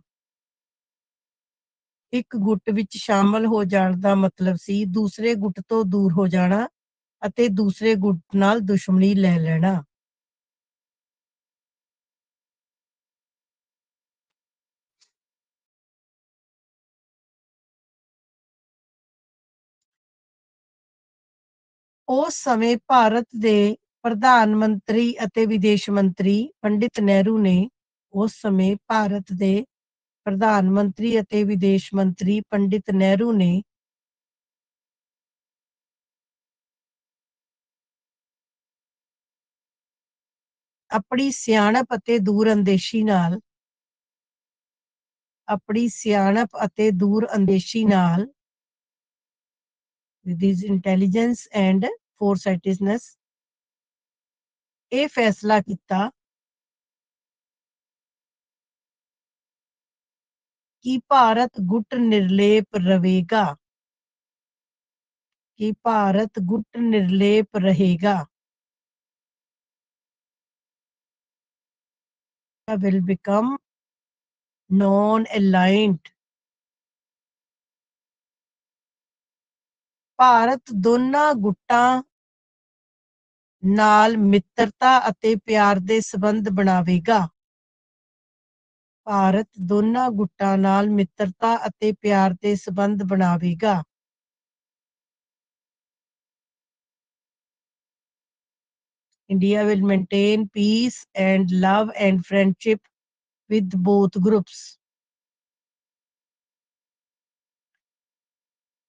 ਇੱਕ ਗੁੱਟ ਵਿੱਚ ਸ਼ਾਮਲ ਹੋ ਜਾਣ ਦਾ ਮਤਲਬ ਸੀ ਦੂਸਰੇ ਗੁੱਟ ਤੋਂ ਦੂਰ ਹੋ ਜਾਣਾ ਅਤੇ ਦੂਸਰੇ ਗੁੱਟ ਨਾਲ ਦੁਸ਼ਮਣੀ ਲੈ ਲੈਣਾ। ਉਸ ਸਮੇਂ ਭਾਰਤ ਦੇ ਪ੍ਰਧਾਨ ਮੰਤਰੀ ਅਤੇ ਵਿਦੇਸ਼ ਮੰਤਰੀ ਪੰਡਿਤ ਨਹਿਰੂ ਨੇ ਆਪਣੀ ਸਿਆਣਪ ਅਤੇ ਦੂਰਅੰਦੇਸ਼ੀ ਨਾਲ with his intelligence and foresightedness ਇਹ ਫੈਸਲਾ ਕੀਤਾ ਕਿ ਭਾਰਤ ਗੁੱਟ ਨਿਰਲੇਪ ਰਹੇਗਾ। will become non-aligned। ਭਾਰਤ ਦੋਨਾਂ ਗੁੱਟਾਂ ਨਾਲ ਮਿੱਤਰਤਾ ਅਤੇ ਪਿਆਰ ਦੇ ਸੰਬੰਧ ਬਣਾਵੇਗਾ। India will maintain peace and love and friendship with both groups.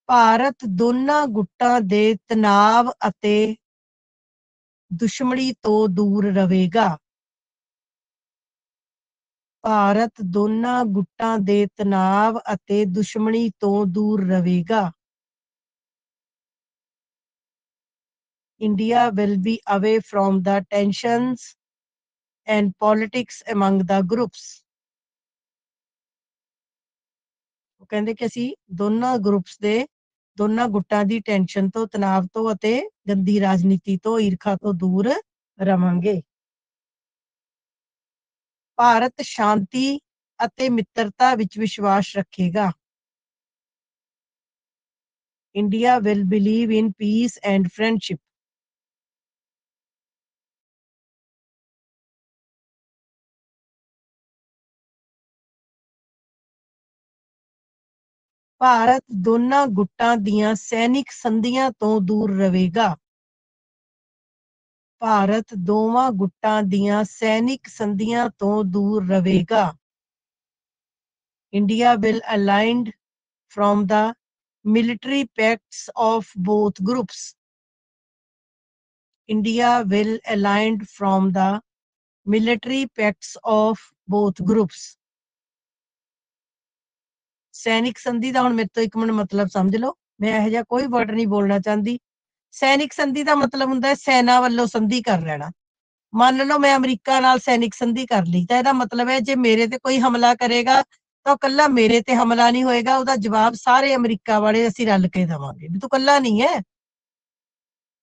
Bharat ਦੋਨਾਂ ਗੁੱਟਾਂ ਦੇ ਤਣਾਅ ਅਤੇ ਦੁਸ਼ਮਣੀ ਤੋਂ ਦੂਰ ਰਹੇਗਾ। India will be away from the tensions and politics among the groups. ਉਹ ਕਹਿੰਦੇ ਕਿ ਅਸੀਂ ਦੋਨਾਂ ਗੁੱਟਾਂ ਦੀ ਟੈਨਸ਼ਨ ਤੋਂ, ਤਣਾਅ ਤੋਂ ਅਤੇ ਗੰਦੀ ਰਾਜਨੀਤੀ ਤੋਂ, ਈਰਖਾ ਤੋਂ ਦੂਰ ਰਵਾਂਗੇ। ਭਾਰਤ ਸ਼ਾਂਤੀ ਅਤੇ ਮਿੱਤਰਤਾ ਵਿੱਚ ਵਿਸ਼ਵਾਸ ਰੱਖੇਗਾ। India will believe in peace and friendship. Bharat ਦੋਨਾਂ ਗੁੱਟਾਂ ਦੀਆਂ ਸੈਨਿਕ ਸੰਧੀਆਂ ਤੋਂ ਦੂਰ ਰਹੇਗਾ। India will aligned from the military pacts of both groups. ਸੈਨਿਕ ਸੰਧੀ ਦਾ ਹੁਣ ਮੇਰੇ ਤੋਂ ਇੱਕ ਮਿੰਟ ਮਤਲਬ ਸਮਝ ਲਓ। ਮੈਂ ਇਹੋ ਜਿਹਾ ਕੋਈ ਵਰਡ ਨਹੀਂ ਬੋਲਣਾ ਚਾਹੁੰਦੀ। ਸੈਨਿਕ ਸੰਧੀ ਦਾ ਮਤਲਬ ਹੁੰਦਾ ਹੈ ਸੈਨਾ ਵੱਲੋਂ ਸੰਧੀ ਕਰ ਲੈਣਾ। ਮੰਨ ਲਓ ਮੈਂ ਅਮਰੀਕਾ ਨਾਲ ਸੈਨਿਕ ਸੰਧੀ ਕਰ ਲਈ ਤਾਂ ਇਹਦਾ ਮਤਲਬ ਹੈ ਜੇ ਮੇਰੇ ਤੇ ਕੋਈ ਹਮਲਾ ਕਰੇਗਾ ਤਾਂ ਕੱਲਾ ਮੇਰੇ ਤੇ ਹਮਲਾ ਨਹੀਂ ਹੋਏਗਾ, ਉਹਦਾ ਜਵਾਬ ਸਾਰੇ ਅਮਰੀਕਾ ਵਾਲੇ ਅਸੀਂ ਰਲ ਕੇ ਦੇਵਾਂਗੇ। ਵੀ ਤੂੰ ਕੱਲਾ ਨਹੀਂ ਹੈ,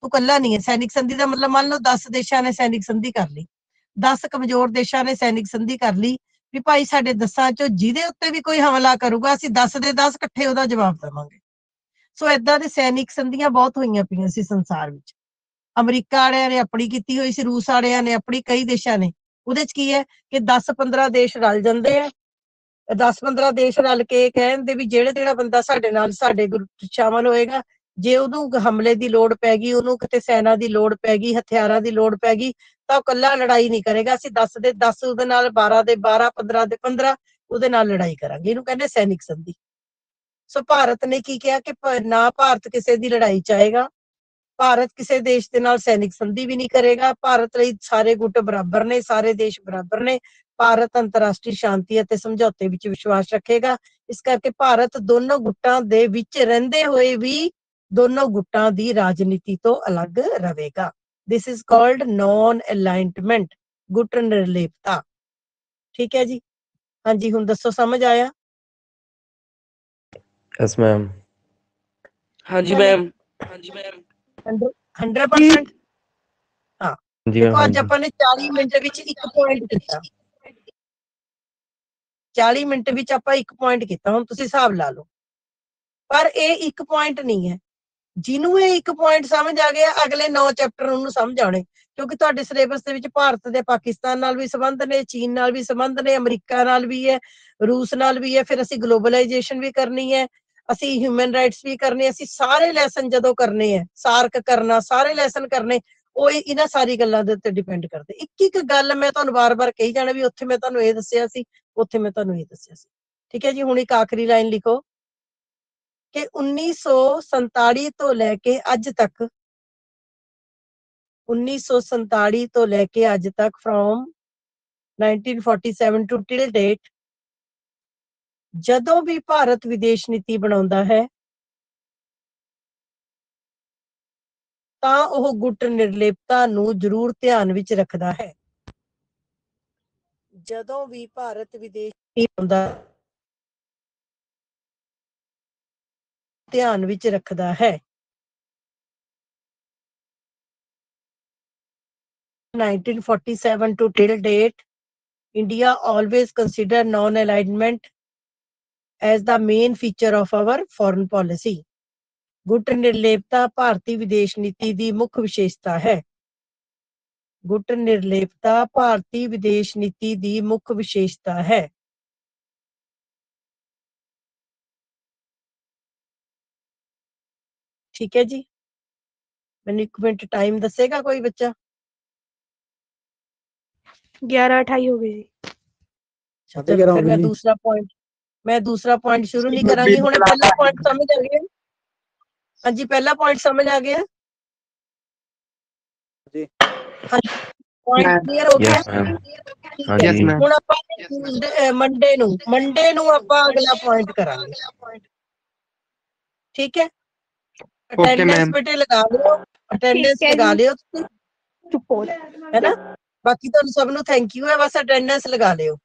ਤੂੰ ਕੱਲਾ ਨਹੀਂ ਹੈ। ਸੈਨਿਕ ਸੰਧੀ ਦਾ ਮਤਲਬ ਮੰਨ ਲਓ 10 ਦੇਸ਼ਾਂ ਨੇ ਸੈਨਿਕ ਸੰਧੀ ਕਰ ਲਈ, 10 ਕਮਜ਼ੋਰ ਦੇਸ਼ਾਂ ਨੇ ਸੈਨਿਕ ਸੰਧੀ ਕਰ ਲਈ ਵੀ ਭਾਈ ਸਾਡੇ 10 ਚੋਂ ਜਿਹਦੇ ਉੱਤੇ ਵੀ ਕੋਈ ਹਮਲਾ ਕਰੂਗਾ ਅਸੀਂ 10 ਦੇ 10 ਇਕੱਠੇ ਉਹਦਾ ਜਵਾਬ ਦੇਵਾਂਗੇ। ਸੋ ਏਦਾਂ ਦੇ ਸੈਨਿਕ ਸੰਧੀਆਂ ਬਹੁਤ ਹੋਈਆਂ ਪਈਆਂ ਸੀ ਸੰਸਾਰ ਵਿੱਚ। ਅਮਰੀਕਾ ਵਾਲਿਆਂ ਨੇ ਆਪਣੀ ਕੀਤੀ ਹੋਈ ਸੀ, ਰੂਸ ਵਾਲਿਆਂ ਨੇ ਆਪਣੀ, ਕਈ ਦੇਸ਼ਾਂ ਨੇ। ਉਹਦੇ ਚ ਕੀ ਹੈ ਕਿ 10-15 ਦੇਸ਼ ਰਲ ਜਾਂਦੇ ਆ, 10-15 ਦੇਸ਼ ਰਲ ਕੇ ਕਹਿੰਦੇ ਵੀ ਜਿਹੜਾ ਬੰਦਾ ਸਾਡੇ ਨਾਲ ਸਾਡੇ ਗਰੁੱਪ ਸ਼ਾਮਲ ਹੋਏਗਾ, ਜੇ ਉਹਨੂੰ ਹਮਲੇ ਦੀ ਲੋੜ ਪੈ ਗਈ, ਉਹਨੂੰ ਕਿਤੇ ਸੈਨਾ ਦੀ ਲੋੜ ਪੈ ਗਈ, ਹਥਿਆਰਾਂ ਦੀ ਲੋੜ ਪੈ ਗਈ, ਤਾਂ ਉਹ ਕੱਲਾ ਲੜਾਈ ਨਹੀਂ ਕਰੇਗਾ। ਅਸੀਂ 10 ਦੇ 10 ਉਹਦੇ ਨਾਲ, 12 ਦੇ 12, 15 ਦੇ 15 ਉਹਦੇ ਨਾਲ ਲੜਾਈ ਕਰਾਂਗੇ। ਇਹਨੂੰ ਕਹਿੰਦੇ ਸੈਨਿਕ ਸੰਧੀ। ਸੋ ਭਾਰਤ ਨੇ ਕੀ ਕਿਹਾ ਕਿ ਨਾ ਭਾਰਤ ਕਿਸੇ ਦੀ ਲੜਾਈ ਚਾਹੇਗਾ, ਭਾਰਤ ਕਿਸੇ ਦੇਸ਼ ਦੇ ਨਾਲ ਸੈਨਿਕ ਸੰਧੀ ਵੀ ਨਹੀਂ ਕਰੇਗਾ। ਭਾਰਤ ਲਈ ਸਾਰੇ ਗੁੱਟ ਬਰਾਬਰ ਨੇ, ਸਾਰੇ ਦੇਸ਼ ਬਰਾਬਰ ਨੇ। ਭਾਰਤ ਅੰਤਰਰਾਸ਼ਟਰੀ ਸ਼ਾਂਤੀ ਅਤੇ ਸਮਝੌਤੇ ਵਿੱਚ ਵਿਸ਼ਵਾਸ ਰੱਖੇਗਾ। ਇਸ ਕਰਕੇ ਭਾਰਤ ਦੋਨੋਂ ਗੁੱਟਾਂ ਦੇ ਵਿੱਚ ਰਹਿੰਦੇ ਹੋਏ ਵੀ ਦੋਨੋਂ ਗੁੱਟਾਂ ਦੀ ਰਾਜਨੀਤੀ ਤੋਂ ਅਲੱਗ ਰਹੇਗਾ। This is called non alignment, ਗੁੱਟ ਨਿਰਲੇਪਤਾ। ਠੀਕ ਹੈ ਜੀ, ਹਾਂਜੀ ਹੁਣ ਦੱਸੋ ਸਮਝ ਆਇਆ? Yes ma'am. हाँ जी मैम। 100%। हाँ देखो ਅੱਜ ਆਪਾਂ ਨੇ 40 ਮਿੰਟ ਵਿੱਚ ਇੱਕ ਪੁਆਇੰਟ ਕੀਤਾ, 40 ਮਿੰਟ ਵਿੱਚ ਆਪਾਂ ਇੱਕ ਪੁਆਇੰਟ ਕੀਤਾ। ਹੁਣ ਤੁਸੀਂ ਹਿਸਾਬ ਲਾ ਲਓ, ਪਰ ਇਹ ਇੱਕ ਪੁਆਇੰਟ ਨਹੀਂ ਹੈ। ਜਿਹਨੂੰ ਇਹ ਇੱਕ ਪੁਆਇੰਟ ਸਮਝ ਆ ਗਿਆ ਅਗਲੇ 9 ਚੈਪਟਰ ਉਹਨੂੰ ਸਮਝ ਆਉਣੇ, ਕਿਉਂਕਿ ਤੁਹਾਡੇ ਸਿਲੇਬਸ ਦੇ ਵਿੱਚ ਭਾਰਤ ਦੇ ਪਾਕਿਸਤਾਨ ਨਾਲ ਵੀ ਸੰਬੰਧ ਨੇ, ਚੀਨ ਨਾਲ ਵੀ ਸੰਬੰਧ ਨੇ, ਅਮਰੀਕਾ ਨਾਲ ਵੀ ਹੈ, ਰੂਸ ਨਾਲ ਵੀ ਹੈ। ਫਿਰ ਅਸੀਂ ਗਲੋਬਲਾਈਜੇਸ਼ਨ ਵੀ ਕਰਨੀ ਹੈ, ਅਸੀਂ ਹਿਊਮਨ ਰਾਈਟਸ ਵੀ ਕਰਨੇ। ਅਸੀਂ ਸਾਰੇ ਲੈਸਨ ਜਦੋਂ ਕਰਨੇ ਹੈ, ਸਾਰਕ ਕਰਨਾ, ਸਾਰੇ ਲੈਸਨ ਕਰਨੇ, ਉਹ ਇਹਨਾਂ ਸਾਰੀ ਗੱਲਾਂ ਦੇ ਉੱਤੇ ਡਿਪੈਂਡ ਕਰਦੇ। ਇੱਕ ਇੱਕ ਗੱਲ ਮੈਂ ਤੁਹਾਨੂੰ ਵਾਰ-ਵਾਰ ਕਹੀ ਜਾਣਾ ਵੀ ਉੱਥੇ ਮੈਂ ਤੁਹਾਨੂੰ ਇਹ ਦੱਸਿਆ ਸੀ, ਉੱਥੇ ਮੈਂ ਤੁਹਾਨੂੰ ਇਹ ਦੱਸਿਆ ਸੀ। ਠੀਕ ਹੈ ਜੀ, ਹੁਣ ਇੱਕ ਆਖਰੀ ਲਾਈਨ ਲਿਖੋ ਕਿ 1947 ਤੋਂ ਲੈ ਕੇ ਅੱਜ ਤੱਕ, 1947 ਤੋਂ ਲੈ ਕੇ ਅੱਜ ਤੱਕ, from 1947 to till date, ਜਦੋਂ ਵੀ ਭਾਰਤ ਵਿਦੇਸ਼ ਨੀਤੀ ਬਣਾਉਂਦਾ ਹੈ ਤਾਂ ਉਹ ਗੁੱਟ ਨਿਰਲੇਪਤਾ ਨੂੰ ਜ਼ਰੂਰ ਧਿਆਨ ਵਿੱਚ ਰੱਖਦਾ ਹੈ। ਜਦੋਂ ਵੀ ਭਾਰਤ ਵਿਦੇਸ਼ ਨੀਤੀ ਬਣਾਉਂਦਾ ਧਿਆਨ ਵਿੱਚ ਰੱਖਦਾ ਹੈ। 1947 to till date, India always consider non-alignment as the main feature of our foreign policy. ਗੁੱਟ ਨਿਰਲੇਪਤਾ ਭਾਰਤੀ ਵਿਦੇਸ਼ ਨੀਤੀ ਦੀ ਮੁੱਖ ਵਿਸ਼ੇਸ਼ਤਾ ਹੈ। ਗੁੱਟ ਨਿਰਲੇਪਤਾ ਭਾਰਤੀ ਵਿਦੇਸ਼ ਨੀਤੀ ਦੀ ਮੁੱਖ ਵਿਸ਼ੇਸ਼ਤਾ ਹੈ। ਠੀਕ ਹੈ ਜੀ, ਮੈਨੂੰ 1 ਮਿੰਟ ਟਾਈਮ ਦੱਸੇਗਾ ਕੋਈ ਬੱਚਾ? 11:28 ਹੋ ਗਈ ਜੀ। ਫਿਰ ਮੈਂ ਦੂਸਰਾ ਪੁਆਇੰਟ ਸ਼ੁਰੂ ਨਹੀਂ ਕਰਾਂਗੀ। ਹੁਣ ਪਹਿਲਾ ਪੁਆਇੰਟ ਸਮਝ ਆ ਗਿਆ? ਹਾਂਜੀ, ਪਹਿਲਾ ਪੁਆਇੰਟ ਸਮਝ ਆ ਗਿਆ? जी ਪੁਆਇੰਟ ਕਲੀਅਰ ਹੋ ਗਿਆ? ਹੁਣ ਆਪਾਂ ਮੰਡੇ ਨੂੰ ਆਪਾਂ ਅਗਲਾ ਪੁਆਇੰਟ ਕਰਾਂਗੇ। ਠੀਕ ਹੈ, ਅਟੈਂਡੈਂਸ ਬੇਟੇ ਲਗਾ ਲਿਓ, ਅਟੈਂਡੈਂਸ ਲਗਾ ਲਿਓ ਤੁਸੀਂ, ਹੈ ਨਾ? ਬਾਕੀ ਤੁਹਾਨੂੰ ਸਭ ਨੂੰ ਥੈਂਕ ਯੂ ਹੈ, ਬਸ ਅਟੈਂਡੈਂਸ ਲਗਾ ਲਿਓ।